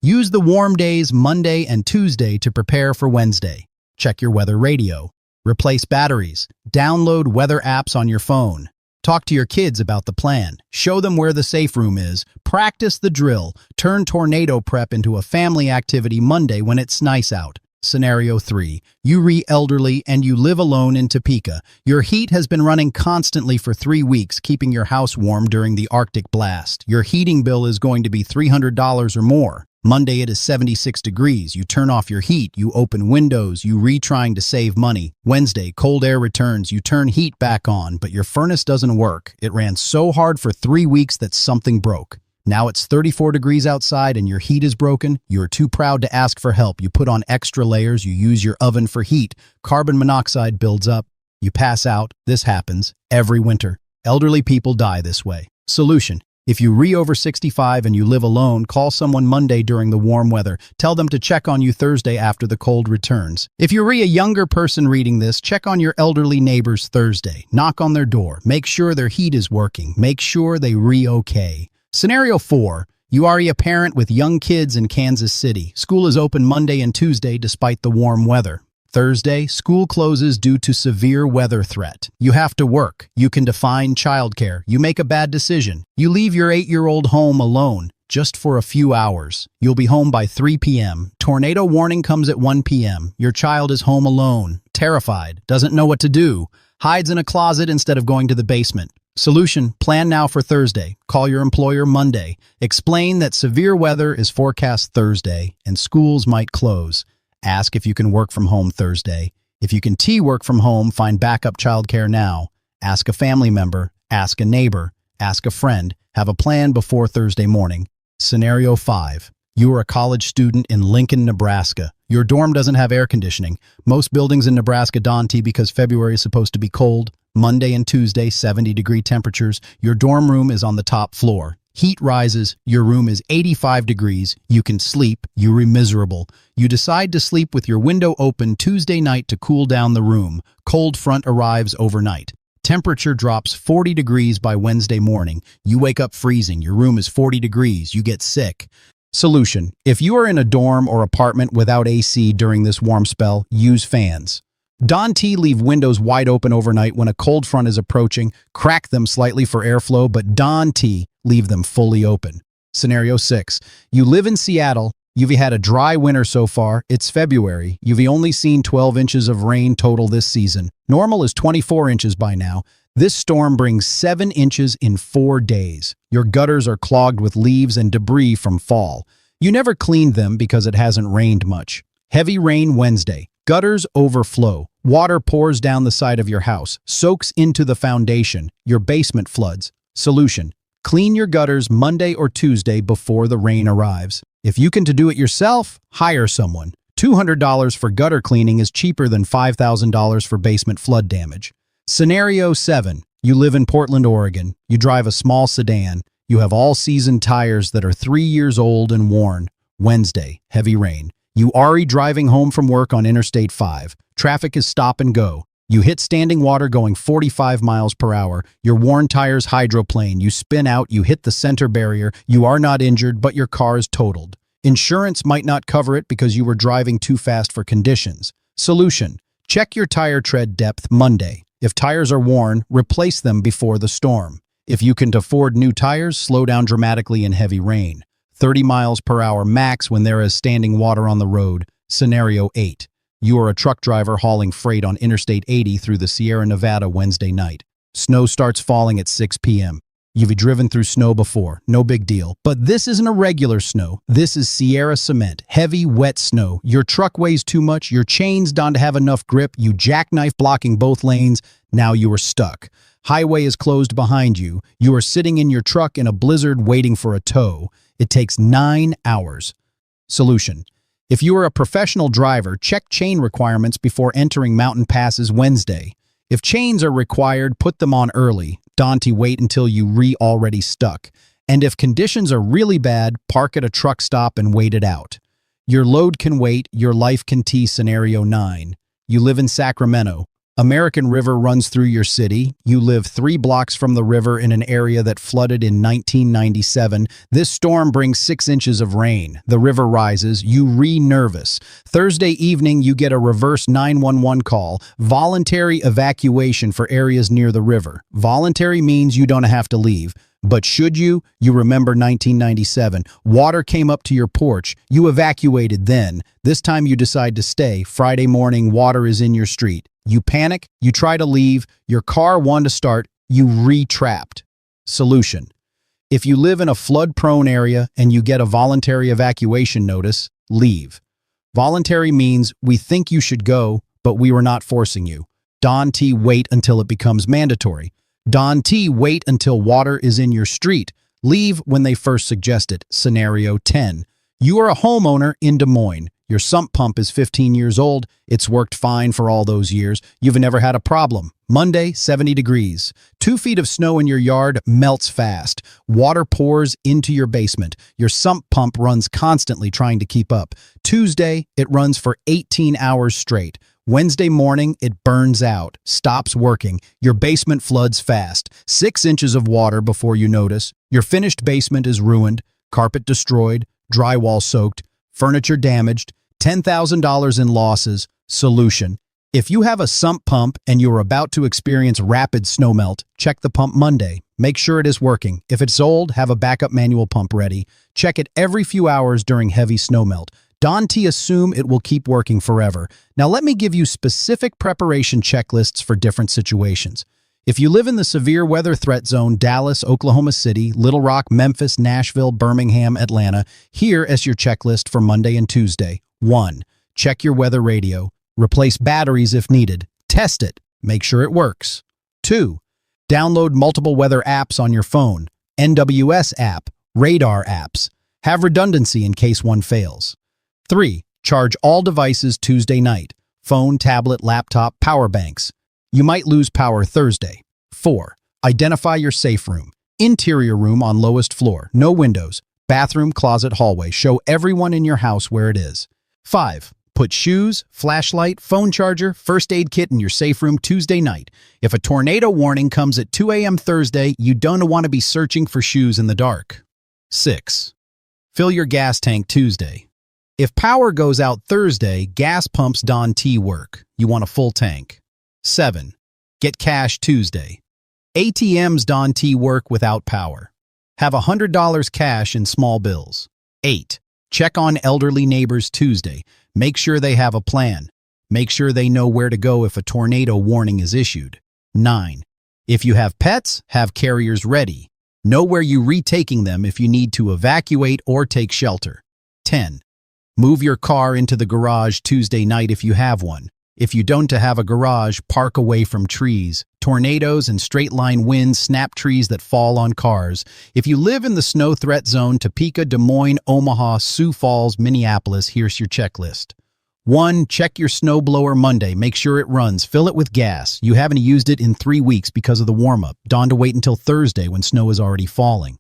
Use the warm days Monday and Tuesday to prepare for Wednesday. Check your weather radio. Replace batteries. Download weather apps on your phone. Talk to your kids about the plan. Show them where the safe room is. Practice the drill. Turn tornado prep into a family activity Monday when it's nice out. Scenario 3. You elderly and you live alone in Topeka. Your heat has been running constantly for 3 weeks, keeping your house warm during the Arctic blast. Your heating bill is going to be $300 or more. Monday it is 76 degrees. You turn off your heat. You open windows. You trying to save money. Wednesday, cold air returns. You turn heat back on, but your furnace doesn't work. It ran so hard for 3 weeks that something broke. Now it's 34 degrees outside and your heat is broken. You're too proud to ask for help. You put on extra layers. You use your oven for heat. Carbon monoxide builds up. You pass out. This happens every winter. Elderly people die this way. Solution. If you over 65 and you live alone, call someone Monday during the warm weather. Tell them to check on you Thursday after the cold returns. If you're a younger person reading this, check on your elderly neighbors Thursday. Knock on their door. Make sure their heat is working. Make sure they okay. Scenario 4. You are a parent with young kids in Kansas City. School is open Monday and Tuesday despite the warm weather. Thursday, school closes due to severe weather threat. You have to work. You can define childcare. You make a bad decision. You leave your 8-year-old home alone, just for a few hours. You'll be home by 3 p.m. Tornado warning comes at 1 p.m. Your child is home alone, terrified, doesn't know what to do, hides in a closet instead of going to the basement. Solution, plan now for Thursday. Call your employer Monday. Explain that severe weather is forecast Thursday and schools might close. Ask if you can work from home Thursday. If you can work from home, find backup childcare now. Ask a family member, ask a neighbor, ask a friend. Have a plan before Thursday morning. Scenario 5. You are a college student in Lincoln, Nebraska. Your dorm doesn't have air conditioning. Most buildings in Nebraska don't because February is supposed to be cold. Monday and Tuesday, 70-degree temperatures. Your dorm room is on the top floor. Heat rises, your room is 85 degrees, you can sleep, you're miserable. You decide to sleep with your window open Tuesday night to cool down the room. Cold front arrives overnight. Temperature drops 40 degrees by Wednesday morning. You wake up freezing, your room is 40 degrees, you get sick. Solution. If you are in a dorm or apartment without AC during this warm spell, use fans. Don T. Leave windows wide open overnight when a cold front is approaching. Crack them slightly for airflow, but Don T. leave them fully open. Scenario 6. You live in Seattle. You've had a dry winter so far. It's February. You've only seen 12 inches of rain total this season. Normal is 24 inches by now. This storm brings 7 inches in 4 days. Your gutters are clogged with leaves and debris from fall. You never cleaned them because it hasn't rained much. Heavy rain Wednesday. Gutters overflow. Water pours down the side of your house, soaks into the foundation. Your basement floods. Solution. Clean your gutters Monday or Tuesday before the rain arrives. If you can do it yourself, hire someone. $200 for gutter cleaning is cheaper than $5,000 for basement flood damage. Scenario 7. You live in Portland, Oregon. You drive a small sedan. You have all-season tires that are 3 years old and worn. Wednesday, heavy rain. You are driving home from work on Interstate 5. Traffic is stop and go. You hit standing water going 45 miles per hour. Your worn tires hydroplane. You spin out. You hit the center barrier. You are not injured, but your car is totaled. Insurance might not cover it because you were driving too fast for conditions. Solution. Check your tire tread depth Monday. If tires are worn, replace them before the storm. If you can afford new tires, slow down dramatically in heavy rain. 30 miles per hour max when there is standing water on the road. Scenario 8. You are a truck driver hauling freight on Interstate 80 through the Sierra Nevada Wednesday night. Snow starts falling at 6 p.m. You've driven through snow before, no big deal. But this isn't a regular snow. This is Sierra cement, heavy, wet snow. Your truck weighs too much, your chains don't have enough grip, you jackknife blocking both lanes, now you are stuck. Highway is closed behind you. You are sitting in your truck in a blizzard waiting for a tow. It takes 9 hours. Solution. If you are a professional driver, check chain requirements before entering mountain passes Wednesday. If chains are required, put them on early. Don't wait until you already stuck. And if conditions are really bad, park at a truck stop and wait it out. Your load can wait, your life can tea. Scenario 9. You live in Sacramento. American River runs through your city. You live 3 blocks from the river in an area that flooded in 1997. This storm brings 6 inches of rain. The river rises. You nervous. Thursday evening, you get a reverse 911 call. Voluntary evacuation for areas near the river. Voluntary means you don't have to leave. But should you? You remember 1997. Water came up to your porch. You evacuated then. This time you decide to stay. Friday morning, water is in your street. You panic, you try to leave, your car wants to start, you trapped. Solution. If you live in a flood-prone area and you get a voluntary evacuation notice, leave. Voluntary means we think you should go, but we were not forcing you. Don't wait until it becomes mandatory. Don't wait until water is in your street. Leave when they first suggest it. Scenario 10. You are a homeowner in Des Moines. Your sump pump is 15 years old. It's worked fine for all those years. You've never had a problem. Monday, 70 degrees. 2 feet of snow in your yard melts fast. Water pours into your basement. Your sump pump runs constantly trying to keep up. Tuesday, it runs for 18 hours straight. Wednesday morning, it burns out, stops working. Your basement floods fast. 6 inches of water before you notice. Your finished basement is ruined, carpet destroyed, drywall soaked, furniture damaged, $10,000 in losses. Solution. If you have a sump pump and you are about to experience rapid snowmelt, check the pump Monday. Make sure it is working. If it's old, have a backup manual pump ready. Check it every few hours during heavy snowmelt. Don't assume it will keep working forever. Now let me give you specific preparation checklists for different situations. If you live in the severe weather threat zone, Dallas, Oklahoma City, Little Rock, Memphis, Nashville, Birmingham, Atlanta, here is your checklist for Monday and Tuesday. 1. Check your weather radio. Replace batteries if needed. Test it. Make sure it works. 2. Download multiple weather apps on your phone. NWS app, radar apps. Have redundancy in case one fails. 3. Charge all devices Tuesday night. Phone, tablet, laptop, power banks. You might lose power Thursday. 4. Identify your safe room. Interior room on lowest floor. No windows. Bathroom, closet, hallway. Show everyone in your house where it is. 5. Put shoes, flashlight, phone charger, first aid kit in your safe room Tuesday night. If a tornado warning comes at 2 a.m. Thursday, you don't want to be searching for shoes in the dark. 6. Fill your gas tank Tuesday. If power goes out Thursday, gas pumps don't work. You want a full tank. 7. Get cash Tuesday. ATMs don't work without power. Have $100 cash in small bills. 8. Check on elderly neighbors Tuesday. Make sure they have a plan. Make sure they know where to go if a tornado warning is issued. 9. If you have pets, have carriers ready. Know where you're retaking them if you need to evacuate or take shelter. 10. Move your car into the garage Tuesday night if you have one. If you don't have a garage, park away from trees. Tornadoes and straight-line winds snap trees that fall on cars. If you live in the snow threat zone, Topeka, Des Moines, Omaha, Sioux Falls, Minneapolis, here's your checklist. 1. Check your snowblower Monday. Make sure it runs. Fill it with gas. You haven't used it in 3 weeks because of the warm-up. Dawn to wait until Thursday when snow is already falling.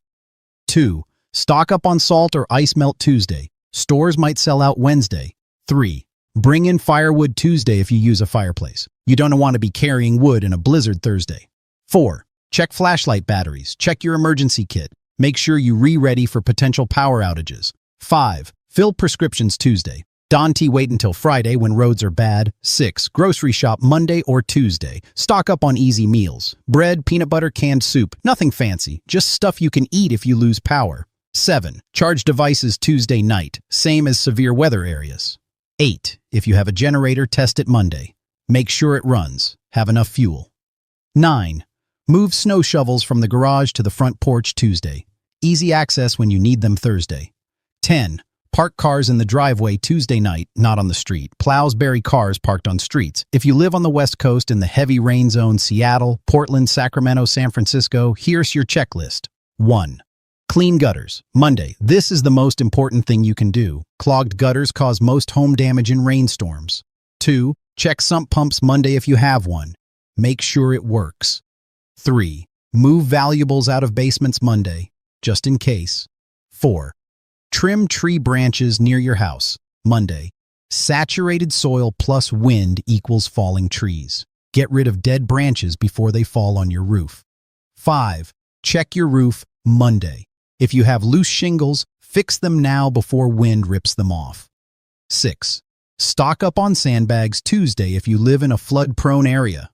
2. Stock up on salt or ice melt Tuesday. Stores might sell out Wednesday. 3. Bring in firewood Tuesday if you use a fireplace. You don't want to be carrying wood in a blizzard Thursday. 4. Check flashlight batteries. Check your emergency kit. Make sure you re-ready for potential power outages. 5. Fill prescriptions Tuesday. Don't wait until Friday when roads are bad. 6. Grocery shop Monday or Tuesday. Stock up on easy meals. Bread, peanut butter, canned soup. Nothing fancy. Just stuff you can eat if you lose power. 7. Charge devices Tuesday night. Same as severe weather areas. 8. If you have a generator, test it Monday. Make sure it runs. Have enough fuel. 9. Move snow shovels from the garage to the front porch Tuesday. Easy access when you need them Thursday. 10. Park cars in the driveway Tuesday night, not on the street. Plows bury cars parked on streets. If you live on the West Coast in the heavy rain zone, Seattle, Portland, Sacramento, San Francisco, here's your checklist. 1. Clean gutters. Monday. This is the most important thing you can do. Clogged gutters cause most home damage in rainstorms. 2. Check sump pumps Monday if you have one. Make sure it works. 3. Move valuables out of basements Monday, just in case. 4. Trim tree branches near your house. Monday. Saturated soil plus wind equals falling trees. Get rid of dead branches before they fall on your roof. 5. Check your roof Monday. If you have loose shingles, fix them now before wind rips them off. 6. Stock up on sandbags Tuesday if you live in a flood-prone area.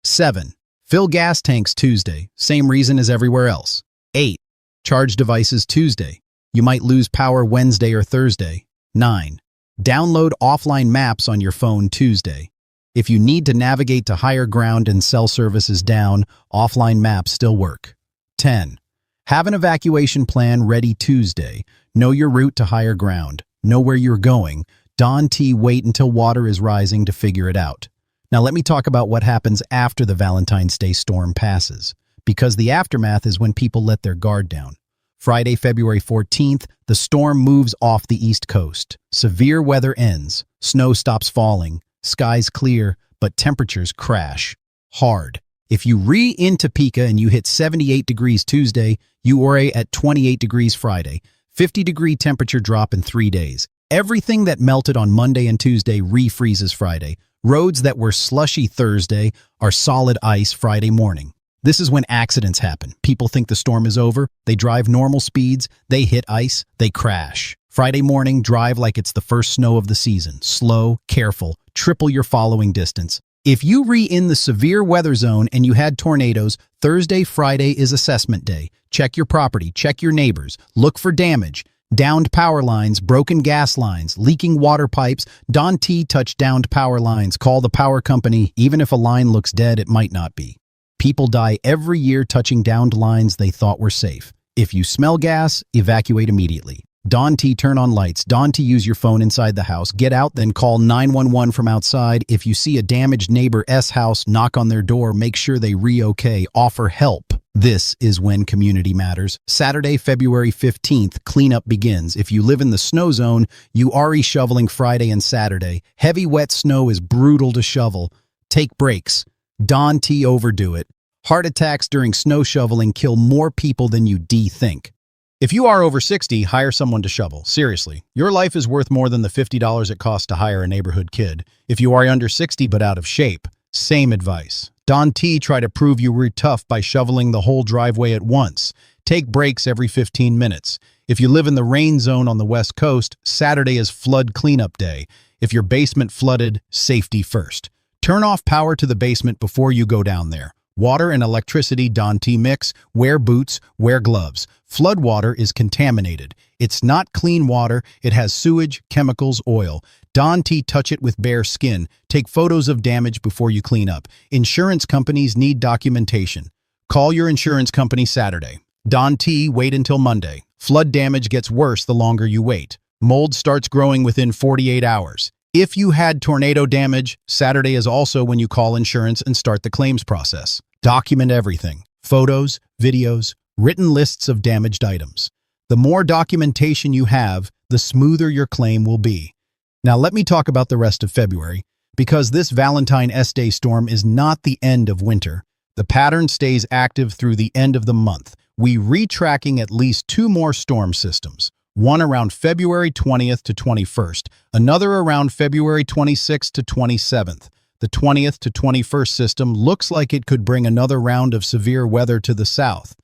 7. Fill gas tanks Tuesday, same reason as everywhere else. 8. Charge devices Tuesday. You might lose power Wednesday or Thursday. 9. Download offline maps on your phone Tuesday. If you need to navigate to higher ground and cell service is down, offline maps still work. 10. Have an evacuation plan ready Tuesday. Know your route to higher ground. Know where you're going. Don't wait until water is rising to figure it out. Now let me talk about what happens after the Valentine's Day storm passes, because the aftermath is when people let their guard down. Friday, February 14th, the storm moves off the East Coast. Severe weather ends. Snow stops falling. Skies clear, but temperatures crash. Hard. If you in Topeka and you hit 78 degrees Tuesday, you are at 28 degrees Friday. 50-degree temperature drop in 3 days. Everything that melted on Monday and Tuesday refreezes Friday. Roads that were slushy Thursday are solid ice Friday morning. This is when accidents happen. People think the storm is over. They drive normal speeds. They hit ice. They crash. Friday morning, drive like it's the first snow of the season. Slow, careful, triple your following distance. If you in the severe weather zone and you had tornadoes, Thursday, Friday is assessment day. Check your property, check your neighbors, look for damage. Downed power lines, broken gas lines, leaking water pipes. Don't touch downed power lines. Call the power company. Even if a line looks dead, it might not be. People die every year touching downed lines they thought were safe. If you smell gas, evacuate immediately. Don't turn on lights. Don't use your phone inside the house. Get out, then call 911 from outside. If you see a damaged neighbor's house, knock on their door. Make sure they okay. Offer help. This is when community matters. Saturday, February 15th, cleanup begins. If you live in the snow zone, you are shoveling Friday and Saturday. Heavy wet snow is brutal to shovel. Take breaks. Don't overdo it. Heart attacks during snow shoveling kill more people than you think. If you are over 60, hire someone to shovel. Seriously, your life is worth more than the $50 it costs to hire a neighborhood kid. If you are under 60 but out of shape, same advice. Don't try to prove you were tough by shoveling the whole driveway at once. Take breaks every 15 minutes. If you live in the rain zone on the West Coast, Saturday is flood cleanup day. If your basement flooded, safety first. Turn off power to the basement before you go down there. Water and electricity don't mix. Wear boots, wear gloves. Flood water is contaminated. It's not clean water. It has sewage, chemicals, oil. Don't touch it with bare skin. Take photos of damage before you clean up. Insurance companies need documentation. Call your insurance company Saturday. Don't wait until Monday. Flood damage gets worse the longer you wait. Mold starts growing within 48 hours. If you had tornado damage, Saturday is also when you call insurance and start the claims process. Document everything: photos, videos, written lists of damaged items. The more documentation you have, the smoother your claim will be. Now let me talk about the rest of February, because this Valentine S-Day storm is not the end of winter. The pattern stays active through the end of the month. We retracking at least 2 more storm systems, one around February 20th to 21st, another around February 26th to 27th. The 20th to 21st system looks like it could bring another round of severe weather to the south.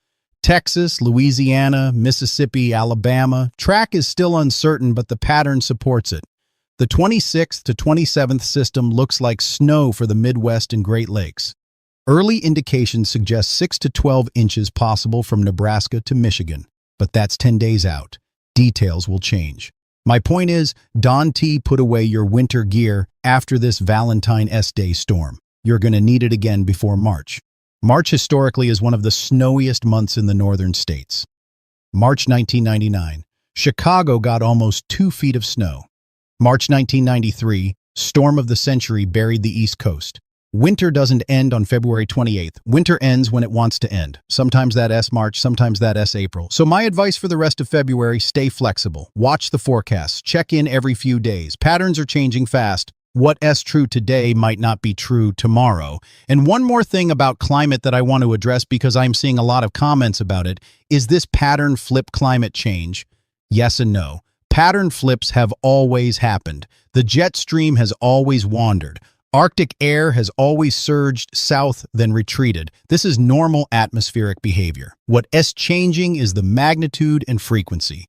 Texas, Louisiana, Mississippi, Alabama. Track is still uncertain, but the pattern supports it. The 26th to 27th system looks like snow for the Midwest and Great Lakes. Early indications suggest 6 to 12 inches possible from Nebraska to Michigan, but that's 10 days out. Details will change. My point is, Don T, put away your winter gear after this Valentine S-Day storm. You're going to need it again before March. March historically is one of the snowiest months in the northern states. March 1999, Chicago got almost 2 feet of snow. March 1993, storm of the century buried the East Coast. Winter doesn't end on February 28th. Winter ends when it wants to end. Sometimes that S March, sometimes that S April. So my advice for the rest of February: stay flexible. Watch the forecasts. Check in every few days. Patterns are changing fast. What is true today might not be true tomorrow. And one more thing about climate that I want to address, because I'm seeing a lot of comments about it, is this pattern flip climate change. Yes and no. Pattern flips have always happened. The jet stream has always wandered. Arctic air has always surged south, then retreated. This is normal atmospheric behavior. What is changing is the magnitude and frequency.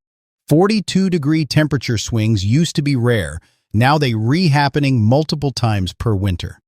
42-degree temperature swings used to be rare. Now they re-happening multiple times per winter.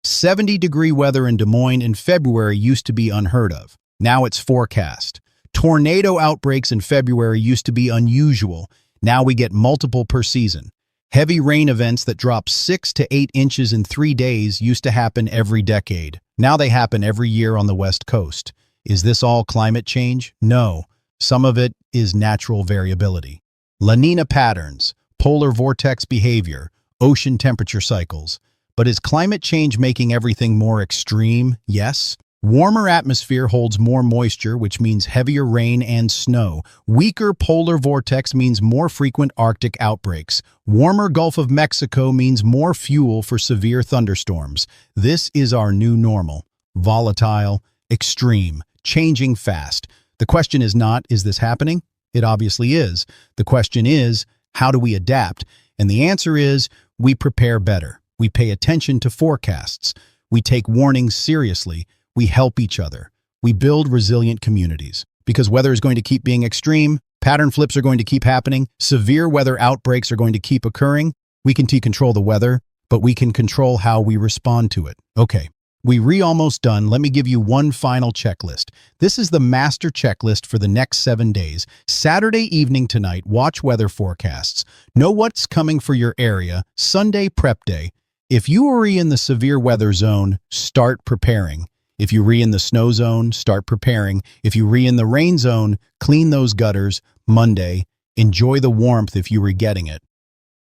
70-degree weather in Des Moines in February used to be unheard of. Now it's forecast. Tornado outbreaks in February used to be unusual. Now we get multiple per season. Heavy rain events that drop 6 to 8 inches in 3 days used to happen every decade. Now they happen every year on the West Coast. Is this all climate change? No. Some of it is natural variability. La Nina patterns, polar vortex behavior, ocean temperature cycles. But is climate change making everything more extreme? Yes. Warmer atmosphere holds more moisture, which means heavier rain and snow. Weaker polar vortex means more frequent Arctic outbreaks. Warmer Gulf of Mexico means more fuel for severe thunderstorms. This is our new normal. Volatile, extreme, changing fast. The question is not, is this happening? It obviously is. The question is, how do we adapt? And the answer is, we prepare better. We pay attention to forecasts. We take warnings seriously. We help each other. We build resilient communities. Because weather is going to keep being extreme, pattern flips are going to keep happening, severe weather outbreaks are going to keep occurring. We can control the weather, but we can control how we respond to it. Okay, we almost done. Let me give you one final checklist. This is the master checklist for the next 7 days. Saturday evening tonight, watch weather forecasts. Know what's coming for your area. Sunday, prep day. If you are in the severe weather zone, start preparing. If you in the snow zone, start preparing. If you in the rain zone, clean those gutters. Monday, enjoy the warmth if you getting it.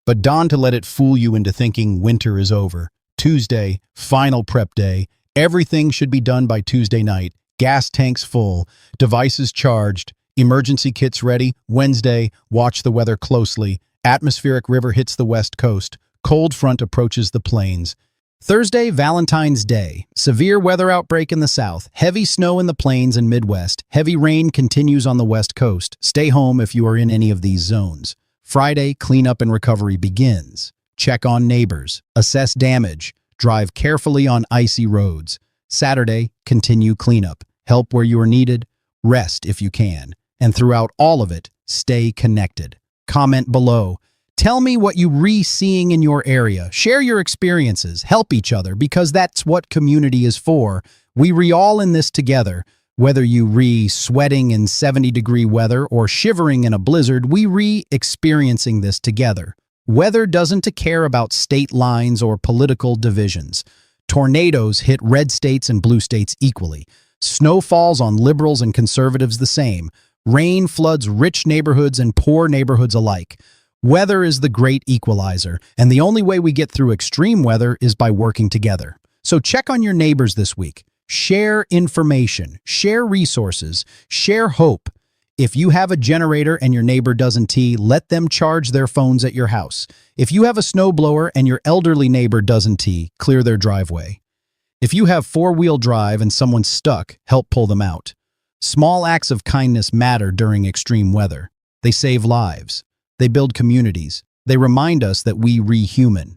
But don't let it fool you into thinking winter is over. Tuesday, final prep day. Everything should be done by Tuesday night. Gas tanks full, devices charged, emergency kits ready. Wednesday, watch the weather closely. Atmospheric river hits the west coast. Cold front approaches the plains. Thursday, Valentine's Day. Severe weather outbreak in the south. Heavy snow in the plains and Midwest. Heavy rain continues on the west coast. Stay home if you are in any of these zones. Friday, cleanup and recovery begins. Check on neighbors. Assess damage. Drive carefully on icy roads. Saturday, continue cleanup. Help where you are needed. Rest if you can. And throughout all of it, stay connected. Comment below. Tell me what you seeing in your area. Share your experiences. Help each other, because that's what community is for. We all in this together. Whether you sweating in 70-degree weather or shivering in a blizzard, we experiencing this together. Weather doesn't care about state lines or political divisions. Tornadoes hit red states and blue states equally. Snow falls on liberals and conservatives the same. Rain floods rich neighborhoods and poor neighborhoods alike. Weather is the great equalizer, and the only way we get through extreme weather is by working together. So check on your neighbors this week. Share information, share resources, share hope. If you have a generator and your neighbor doesn't, let them charge their phones at your house. If you have a snowblower and your elderly neighbor doesn't, clear their driveway. If you have four-wheel drive and someone's stuck, help pull them out. Small acts of kindness matter during extreme weather. They save lives. They build communities. They remind us that we re-human.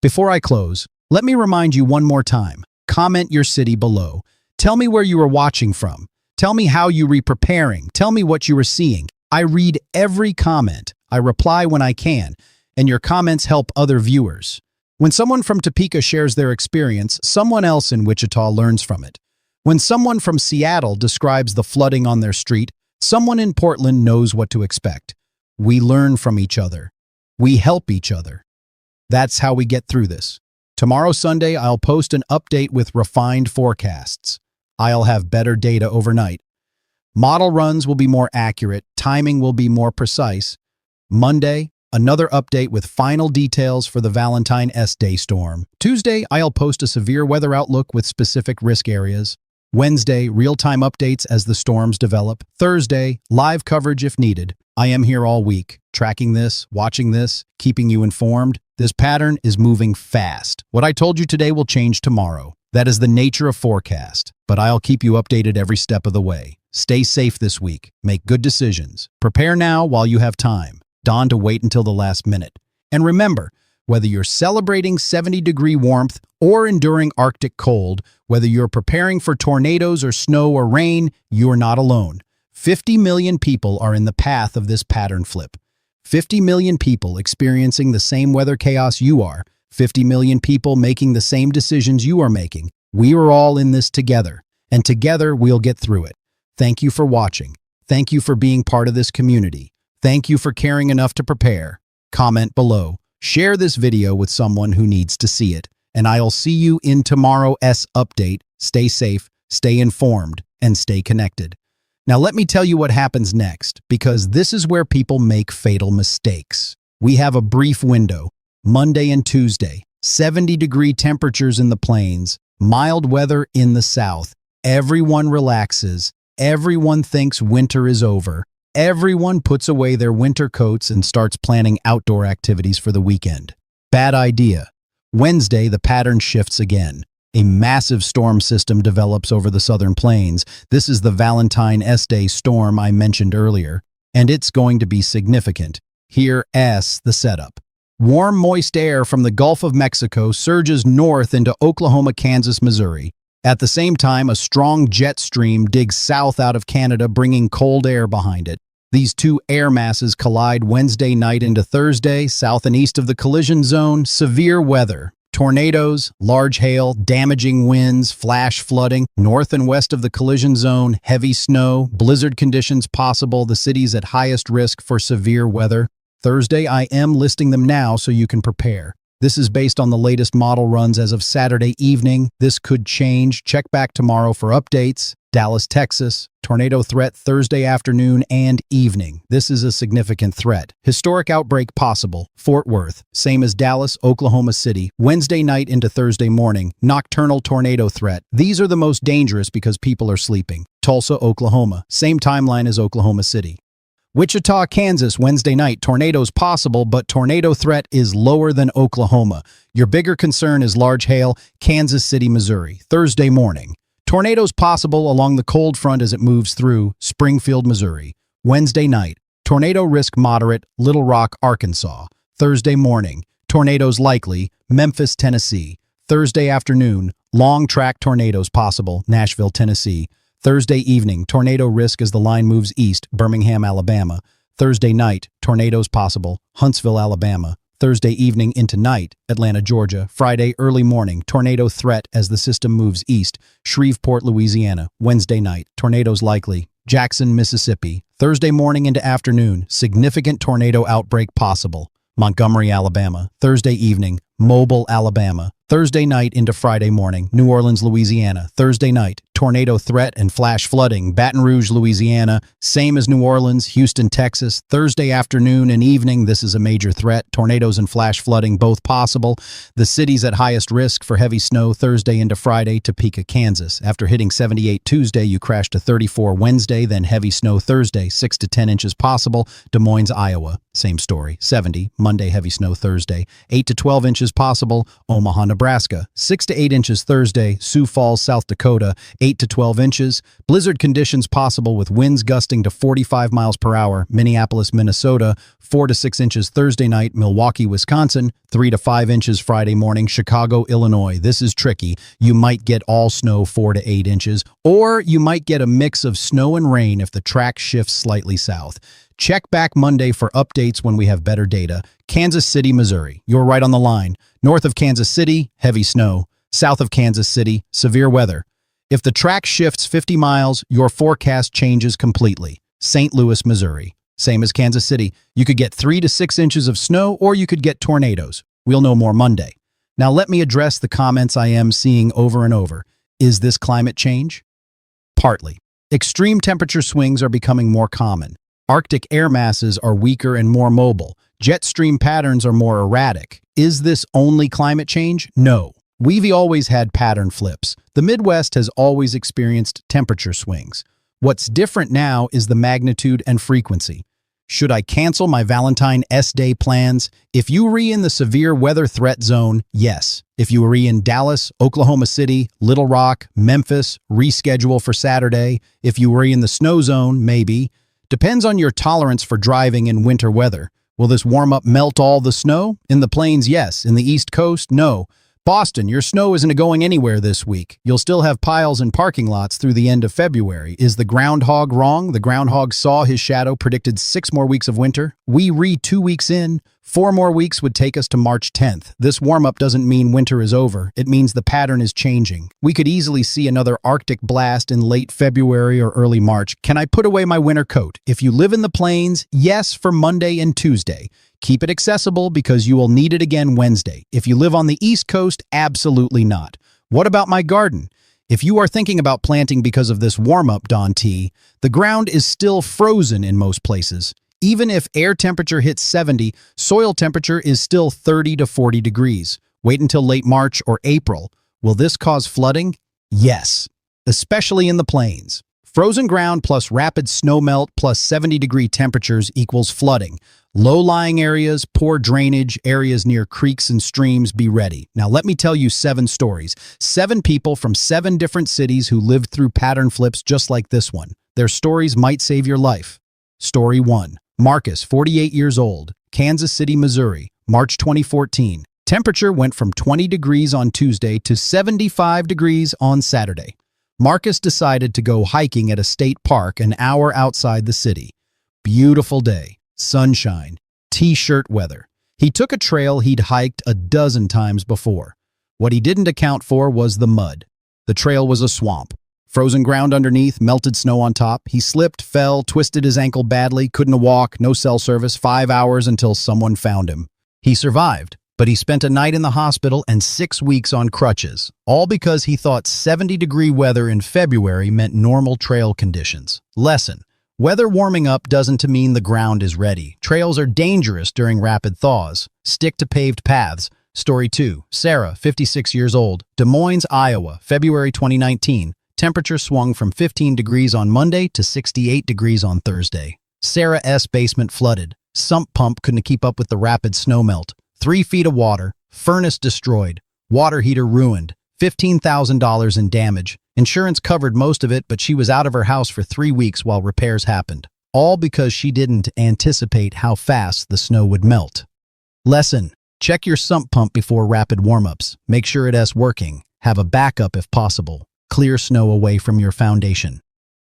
Before I close, let me remind you one more time. Comment your city below. Tell me where you are watching from. Tell me how you are preparing. Tell me what you are seeing. I read every comment. I reply when I can, and your comments help other viewers. When someone from Topeka shares their experience, someone else in Wichita learns from it. When someone from Seattle describes the flooding on their street, someone in Portland knows what to expect. We learn from each other. We help each other. That's how we get through this. Tomorrow, Sunday, I'll post an update with refined forecasts. I'll have better data overnight. Model runs will be more accurate. Timing will be more precise. Monday, another update with final details for the Valentine Day storm. Tuesday, I'll post a severe weather outlook with specific risk areas. Wednesday, real-time updates as the storms develop. Thursday, live coverage if needed. I am here all week, tracking this, watching this, keeping you informed. This pattern is moving fast. What I told you today will change tomorrow. That is the nature of forecast, but I'll keep you updated every step of the way. Stay safe this week. Make good decisions. Prepare now while you have time. Don't wait until the last minute. And remember, whether you're celebrating 70-degree warmth or enduring Arctic cold, whether you're preparing for tornadoes or snow or rain, you're not alone. 50 million people are in the path of this pattern flip. 50 million people experiencing the same weather chaos you are. 50 million people making the same decisions you are making. We are all in this together, and together we'll get through it. Thank you for watching. Thank you for being part of this community. Thank you for caring enough to prepare. Comment below. Share this video with someone who needs to see it. And I'll see you in tomorrow's update. Stay safe, stay informed, and stay connected. Now let me tell you what happens next, because this is where people make fatal mistakes. We have a brief window. Monday and Tuesday, 70-degree temperatures in the plains, mild weather in the south. Everyone relaxes. Everyone thinks winter is over. Everyone puts away their winter coats and starts planning outdoor activities for the weekend. Bad idea. Wednesday, the pattern shifts again. A massive storm system develops over the southern plains. This is the Valentine Day storm I mentioned earlier, and it's going to be significant. Here's the setup. Warm, moist air from the Gulf of Mexico surges north into Oklahoma, Kansas, Missouri. At the same time, a strong jet stream digs south out of Canada, bringing cold air behind it. These two air masses collide Wednesday night into Thursday, south and east of the collision zone. Severe weather. Tornadoes, large hail, damaging winds, flash flooding. North and west of the collision zone, heavy snow, blizzard conditions possible. The cities at highest risk for severe weather. Thursday, I am listing them now so you can prepare. This is based on the latest model runs as of Saturday evening. This could change. Check back tomorrow for updates. Dallas, Texas. Tornado threat Thursday afternoon and evening. This is a significant threat. Historic outbreak possible. Fort Worth. Same as Dallas, Oklahoma City. Wednesday night into Thursday morning. Nocturnal tornado threat. These are the most dangerous because people are sleeping. Tulsa, Oklahoma. Same timeline as Oklahoma City. Wichita, Kansas, Wednesday night, tornadoes possible, but tornado threat is lower than Oklahoma. Your bigger concern is large hail, Kansas City, Missouri. Thursday morning, tornadoes possible along the cold front as it moves through Springfield, Missouri. Wednesday night, tornado risk moderate, Little Rock, Arkansas. Thursday morning, tornadoes likely, Memphis, Tennessee. Thursday afternoon, long track tornadoes possible, Nashville, Tennessee. Thursday evening, tornado risk as the line moves east, Birmingham, Alabama. Thursday night, tornadoes possible, Huntsville, Alabama. Thursday evening into night, Atlanta, Georgia. Friday early morning, tornado threat as the system moves east, Shreveport, Louisiana. Wednesday night, tornadoes likely, Jackson, Mississippi. Thursday morning into afternoon, significant tornado outbreak possible, Montgomery, Alabama. Thursday evening, Mobile, Alabama. Thursday night into Friday morning, New Orleans, Louisiana. Thursday night, tornado threat and flash flooding, Baton Rouge, Louisiana. Same as New Orleans, Houston, Texas. Thursday afternoon and evening, this is a major threat. Tornadoes and flash flooding, both possible. The cities at highest risk for heavy snow Thursday into Friday, Topeka, Kansas. After hitting 78 Tuesday, you crash to 34 Wednesday, then heavy snow Thursday, 6 to 10 inches possible. Des Moines, Iowa. Same story. 70, Monday, heavy snow Thursday. 8 to 12 inches possible. Omaha, Nebraska. 6 to 8 inches Thursday. Sioux Falls, South Dakota. 8 to 12 inches. Blizzard conditions possible with winds gusting to 45 miles per hour. Minneapolis, Minnesota. 4 to 6 inches Thursday night. Milwaukee, Wisconsin. 3 to 5 inches Friday morning. Chicago, Illinois. This is tricky. You might get all snow 4 to 8 inches, or you might get a mix of snow and rain if the track shifts slightly south. Check back Monday for updates when we have better data. Kansas City, Missouri. You're right on the line. North of Kansas City, heavy snow. South of Kansas City, severe weather. If the track shifts 50 miles, your forecast changes completely. St. Louis, Missouri. Same as Kansas City. You could get 3 to 6 inches of snow, or you could get tornadoes. We'll know more Monday. Now let me address the comments I am seeing over and over. Is this climate change? Partly. Extreme temperature swings are becoming more common. Arctic air masses are weaker and more mobile. Jet stream patterns are more erratic. Is this only climate change? No. We've always had pattern flips. The Midwest has always experienced temperature swings. What's different now is the magnitude and frequency. Should I cancel my Valentine S-Day plans? If you are in the severe weather threat zone, yes. If you are in Dallas, Oklahoma City, Little Rock, Memphis, reschedule for Saturday. If you are in the snow zone, maybe. Depends on your tolerance for driving in winter weather. Will this warm-up melt all the snow? In the plains, yes. In the East Coast, no. Boston, your snow isn't going anywhere this week. You'll still have piles in parking lots through the end of February. Is the groundhog wrong? The groundhog saw his shadow, predicted 6 more weeks of winter. We read 2 weeks in. 4 more weeks would take us to March 10th. This warm-up doesn't mean winter is over. It means the pattern is changing. We could easily see another Arctic blast in late February or early March. Can I put away my winter coat? If you live in the plains, yes, for Monday and Tuesday. Keep it accessible because you will need it again Wednesday. If you live on the East Coast, absolutely not. What about my garden? If you are thinking about planting because of this warm-up, Don T., the ground is still frozen in most places. Even if air temperature hits 70, soil temperature is still 30 to 40 degrees. Wait until late March or April. Will this cause flooding? Yes, especially in the plains. Frozen ground plus rapid snowmelt plus 70-degree temperatures equals flooding. Low-lying areas, poor drainage, areas near creeks and streams, be ready. Now let me tell you 7 stories. 7 people from 7 different cities who lived through pattern flips just like this one. Their stories might save your life. Story 1. Marcus, 48 years old, Kansas City, Missouri, March 2014. Temperature went from 20 degrees on Tuesday to 75 degrees on Saturday. Marcus decided to go hiking at a state park an hour outside the city. Beautiful day. Sunshine, t-shirt weather. He took a trail he'd hiked a dozen times before. What he didn't account for was the mud. The trail was a swamp. Frozen ground underneath, melted snow on top. He slipped, fell, twisted his ankle badly, couldn't walk, no cell service, 5 hours until someone found him. He survived, but he spent a night in the hospital and 6 weeks on crutches, all because he thought 70-degree weather in February meant normal trail conditions. Lesson. Weather warming up doesn't mean the ground is ready. Trails are dangerous during rapid thaws. Stick to paved paths. Story 2. Sarah, 56 years old, Des Moines, Iowa, February 2019. Temperature swung from 15 degrees on Monday to 68 degrees on Thursday. Sarah's basement flooded. Sump pump couldn't keep up with the rapid snowmelt. 3 feet of water. Furnace destroyed. Water heater ruined. $15,000 in damage. Insurance covered most of it, but she was out of her house for 3 weeks while repairs happened. All because she didn't anticipate how fast the snow would melt. Lesson. Check your sump pump before rapid warm-ups. Make sure it's working. Have a backup if possible. Clear snow away from your foundation.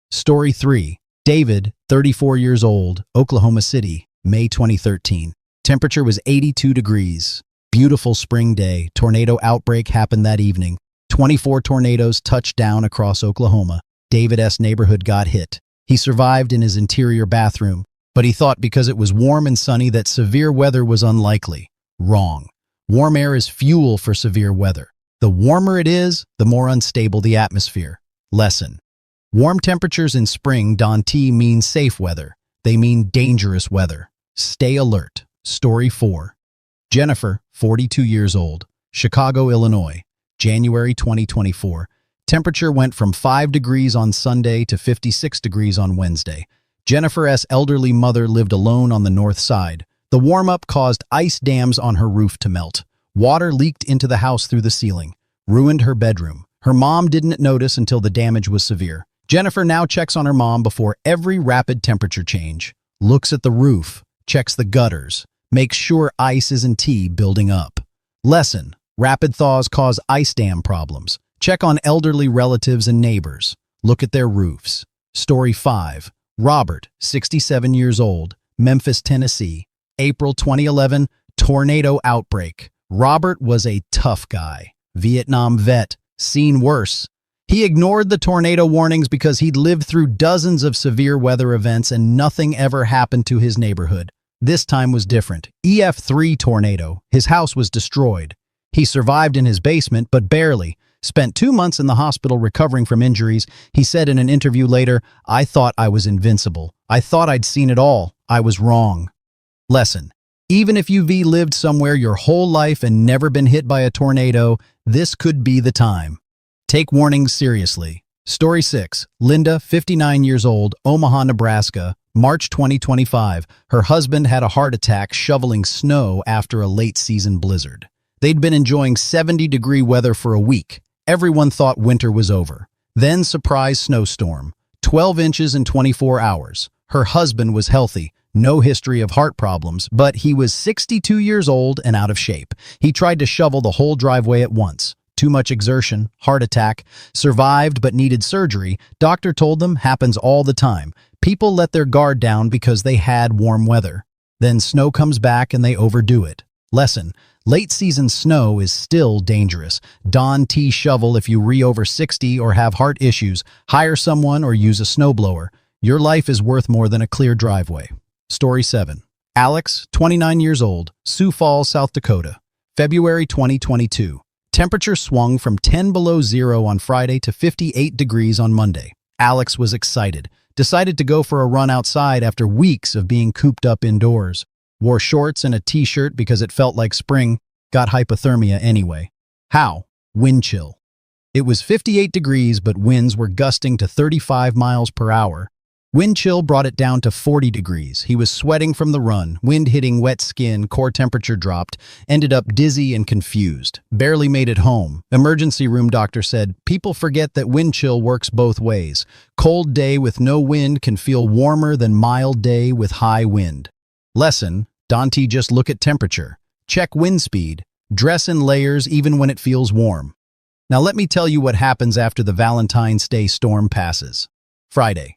Story 3. David, 34 years old, Oklahoma City, May 2013. Temperature was 82 degrees. Beautiful spring day. Tornado outbreak happened that evening. 24 tornadoes touched down across Oklahoma. David's neighborhood got hit. He survived in his interior bathroom, but he thought because it was warm and sunny that severe weather was unlikely. Wrong. Warm air is fuel for severe weather. The warmer it is, the more unstable the atmosphere. Lesson: warm temperatures in spring don't mean safe weather. They mean dangerous weather. Stay alert. Story 4. Jennifer, 42 years old, Chicago, Illinois, January 2024. Temperature went from 5 degrees on Sunday to 56 degrees on Wednesday. Jennifer's elderly mother lived alone on the north side. The warm-up caused ice dams on her roof to melt. Water leaked into the house through the ceiling, ruined her bedroom. Her mom didn't notice until the damage was severe. Jennifer now checks on her mom before every rapid temperature change. Looks at the roof, checks the gutters, makes sure ice isn't building up. Lesson: rapid thaws cause ice dam problems. Check on elderly relatives and neighbors. Look at their roofs. Story 5. Robert, 67 years old, Memphis, Tennessee, April 2011, tornado outbreak. Robert was a tough guy. Vietnam vet, seen worse. He ignored the tornado warnings because he'd lived through dozens of severe weather events and nothing ever happened to his neighborhood. This time was different. EF3 tornado. His house was destroyed. He survived in his basement, but barely. Spent 2 months in the hospital recovering from injuries. He said in an interview later, "I thought I was invincible. I thought I'd seen it all. I was wrong." Lesson: even if you've lived somewhere your whole life and never been hit by a tornado, this could be the time. Take warnings seriously. Story 6. Linda, 59 years old, Omaha, Nebraska, March 2025. Her husband had a heart attack shoveling snow after a late-season blizzard. They'd been enjoying 70-degree weather for a week. Everyone thought winter was over. Then surprise snowstorm. 12 inches in 24 hours. Her husband was healthy. No history of heart problems, but he was 62 years old and out of shape. He tried to shovel the whole driveway at once. Too much exertion, heart attack, survived but needed surgery. Doctor told them happens all the time. People let their guard down because they had warm weather. Then snow comes back and they overdo it. Lesson: late season snow is still dangerous. Don T shovel if you over 60 or have heart issues. Hire someone or use a snowblower. Your life is worth more than a clear driveway. Story 7. Alex, 29 years old, Sioux Falls, South Dakota, February 2022. Temperature swung from 10 below zero on Friday to 58 degrees on Monday. Alex was excited, decided to go for a run outside after weeks of being cooped up indoors. Wore shorts and a t-shirt because it felt like spring, got hypothermia anyway. How? Wind chill. It was 58 degrees, but winds were gusting to 35 miles per hour. Wind chill brought it down to 40 degrees. He was sweating from the run, wind hitting wet skin, core temperature dropped, ended up dizzy and confused. Barely made it home. Emergency room doctor said, people forget that wind chill works both ways. Cold day with no wind can feel warmer than mild day with high wind. Lesson: don't just look at temperature. Check wind speed. Dress in layers even when it feels warm. Now let me tell you what happens after the Valentine's Day storm passes. Friday,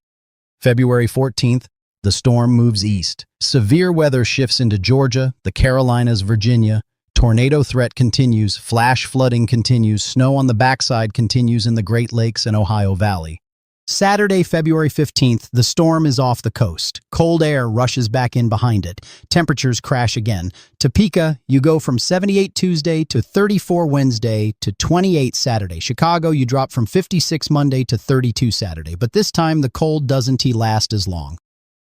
February 14th, the storm moves east. Severe weather shifts into Georgia, the Carolinas, Virginia. Tornado threat continues, flash flooding continues, snow on the backside continues in the Great Lakes and Ohio Valley. Saturday, February 15th, the storm is off the coast. Cold air rushes back in behind it. Temperatures crash again. Topeka, you go from 78 Tuesday to 34 Wednesday to 28 Saturday. Chicago, you drop from 56 Monday to 32 Saturday. But this time, the cold doesn't last as long.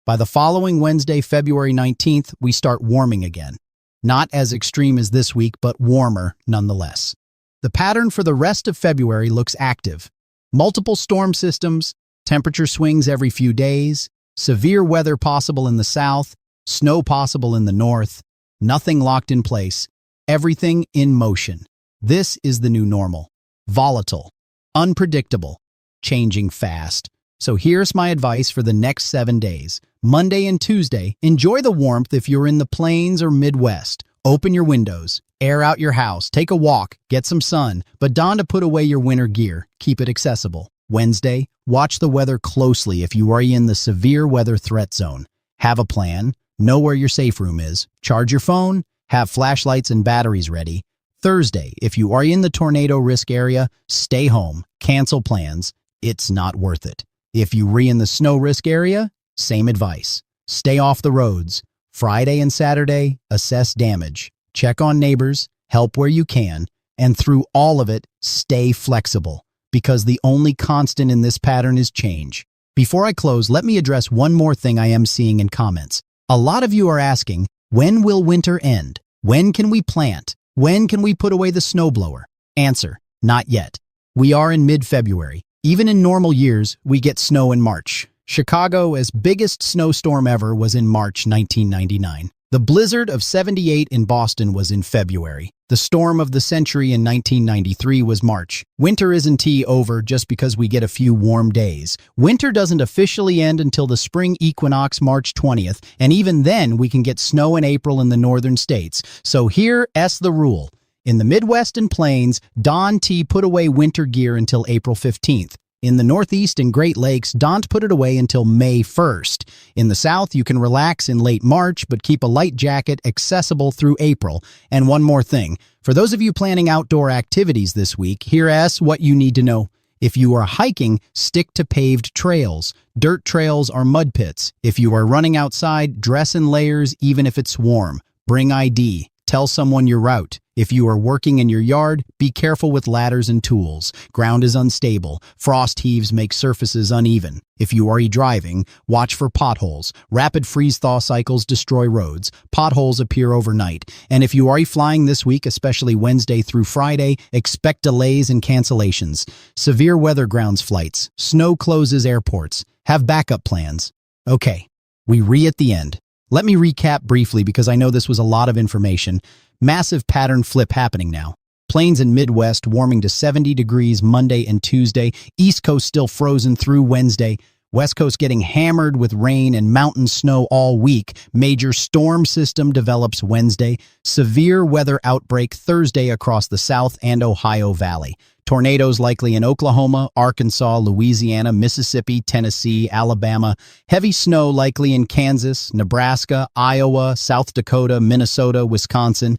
By the following Wednesday, February 19th, we start warming again. Not as extreme as this week, but warmer nonetheless. The pattern for the rest of February looks active. Multiple storm systems, temperature swings every few days, severe weather possible in the south, snow possible in the north, nothing locked in place, everything in motion. This is the new normal. Volatile, unpredictable, changing fast. So here's my advice for the next 7 days. Monday and Tuesday, enjoy the warmth if you're in the plains or Midwest. Open your windows, air out your house, take a walk, get some sun, but don't put away your winter gear. Keep it accessible. Wednesday, watch the weather closely if you are in the severe weather threat zone. Have a plan, know where your safe room is, charge your phone, have flashlights and batteries ready. Thursday, if you are in the tornado risk area, stay home, cancel plans. It's not worth it. If you are in the snow risk area, same advice. Stay off the roads. Friday and Saturday, assess damage. Check on neighbors. help where you can, and through all of it, stay flexible, because the only constant in this pattern is change. Before I close, let me address one more thing I am seeing in comments. A lot of you are asking, when will winter end? When can we plant? When can we put away the snowblower? Answer, not yet. We are in mid-February. Even in normal years, we get snow in March. Chicago's biggest snowstorm ever was in March 1999. The blizzard of 78 in Boston was in February. The storm of the century in 1993 was March. Winter isn't over just because we get a few warm days. Winter doesn't officially end until the spring equinox March 20th, and even then we can get snow in April in the northern states. So here's the rule. In the Midwest and Plains, don't put away winter gear until April 15th. In the Northeast and Great Lakes, don't put it away until May 1st. In the South, you can relax in late March, but keep a light jacket accessible through April. And one more thing. For those of you planning outdoor activities this week, here's what you need to know. If you are hiking, stick to paved trails. Dirt trails are mud pits. If you are running outside, dress in layers even if it's warm. Bring ID. Tell someone your route. If you are working in your yard, be careful with ladders and tools. Ground is unstable. Frost heaves make surfaces uneven. If you are driving, watch for potholes. Rapid freeze-thaw cycles destroy roads. Potholes appear overnight. And if you are flying this week, especially Wednesday through Friday, expect delays and cancellations. Severe weather grounds flights. Snow closes airports. Have backup plans. Okay, at the end. Let me recap briefly because I know this was a lot of information. Massive pattern flip happening now. Plains and Midwest warming to 70 degrees Monday and Tuesday. East Coast still frozen through Wednesday. West Coast getting hammered with rain and mountain snow all week. Major storm system develops Wednesday. Severe weather outbreak Thursday across the South and Ohio Valley. Tornadoes likely in Oklahoma, Arkansas, Louisiana, Mississippi, Tennessee, Alabama. Heavy snow likely in Kansas, Nebraska, Iowa, South Dakota, Minnesota, Wisconsin.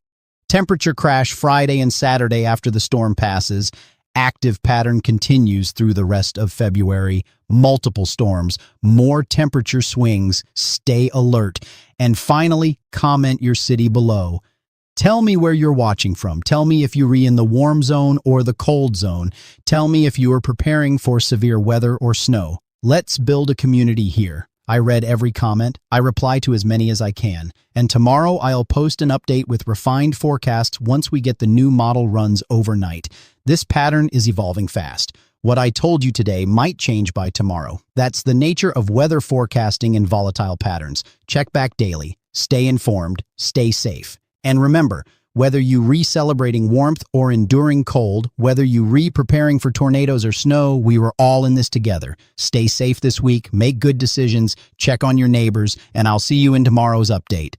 Temperature crash Friday and Saturday after the storm passes. Active pattern continues through the rest of February. Multiple storms, more temperature swings. Stay alert. And finally, comment your city below. Tell me where you're watching from. Tell me if you're in the warm zone or the cold zone. Tell me if you are preparing for severe weather or snow. Let's build a community here. I read every comment. I reply to as many as I can. And tomorrow I'll post an update with refined forecasts once we get the new model runs overnight. This pattern is evolving fast. What I told you today might change by tomorrow. That's the nature of weather forecasting and volatile patterns. Check back daily. Stay informed. Stay safe. And remember, whether you re-celebrating warmth or enduring cold, whether you re-preparing for tornadoes or snow, we were all in this together. Stay safe this week, make good decisions, check on your neighbors, and I'll see you in tomorrow's update.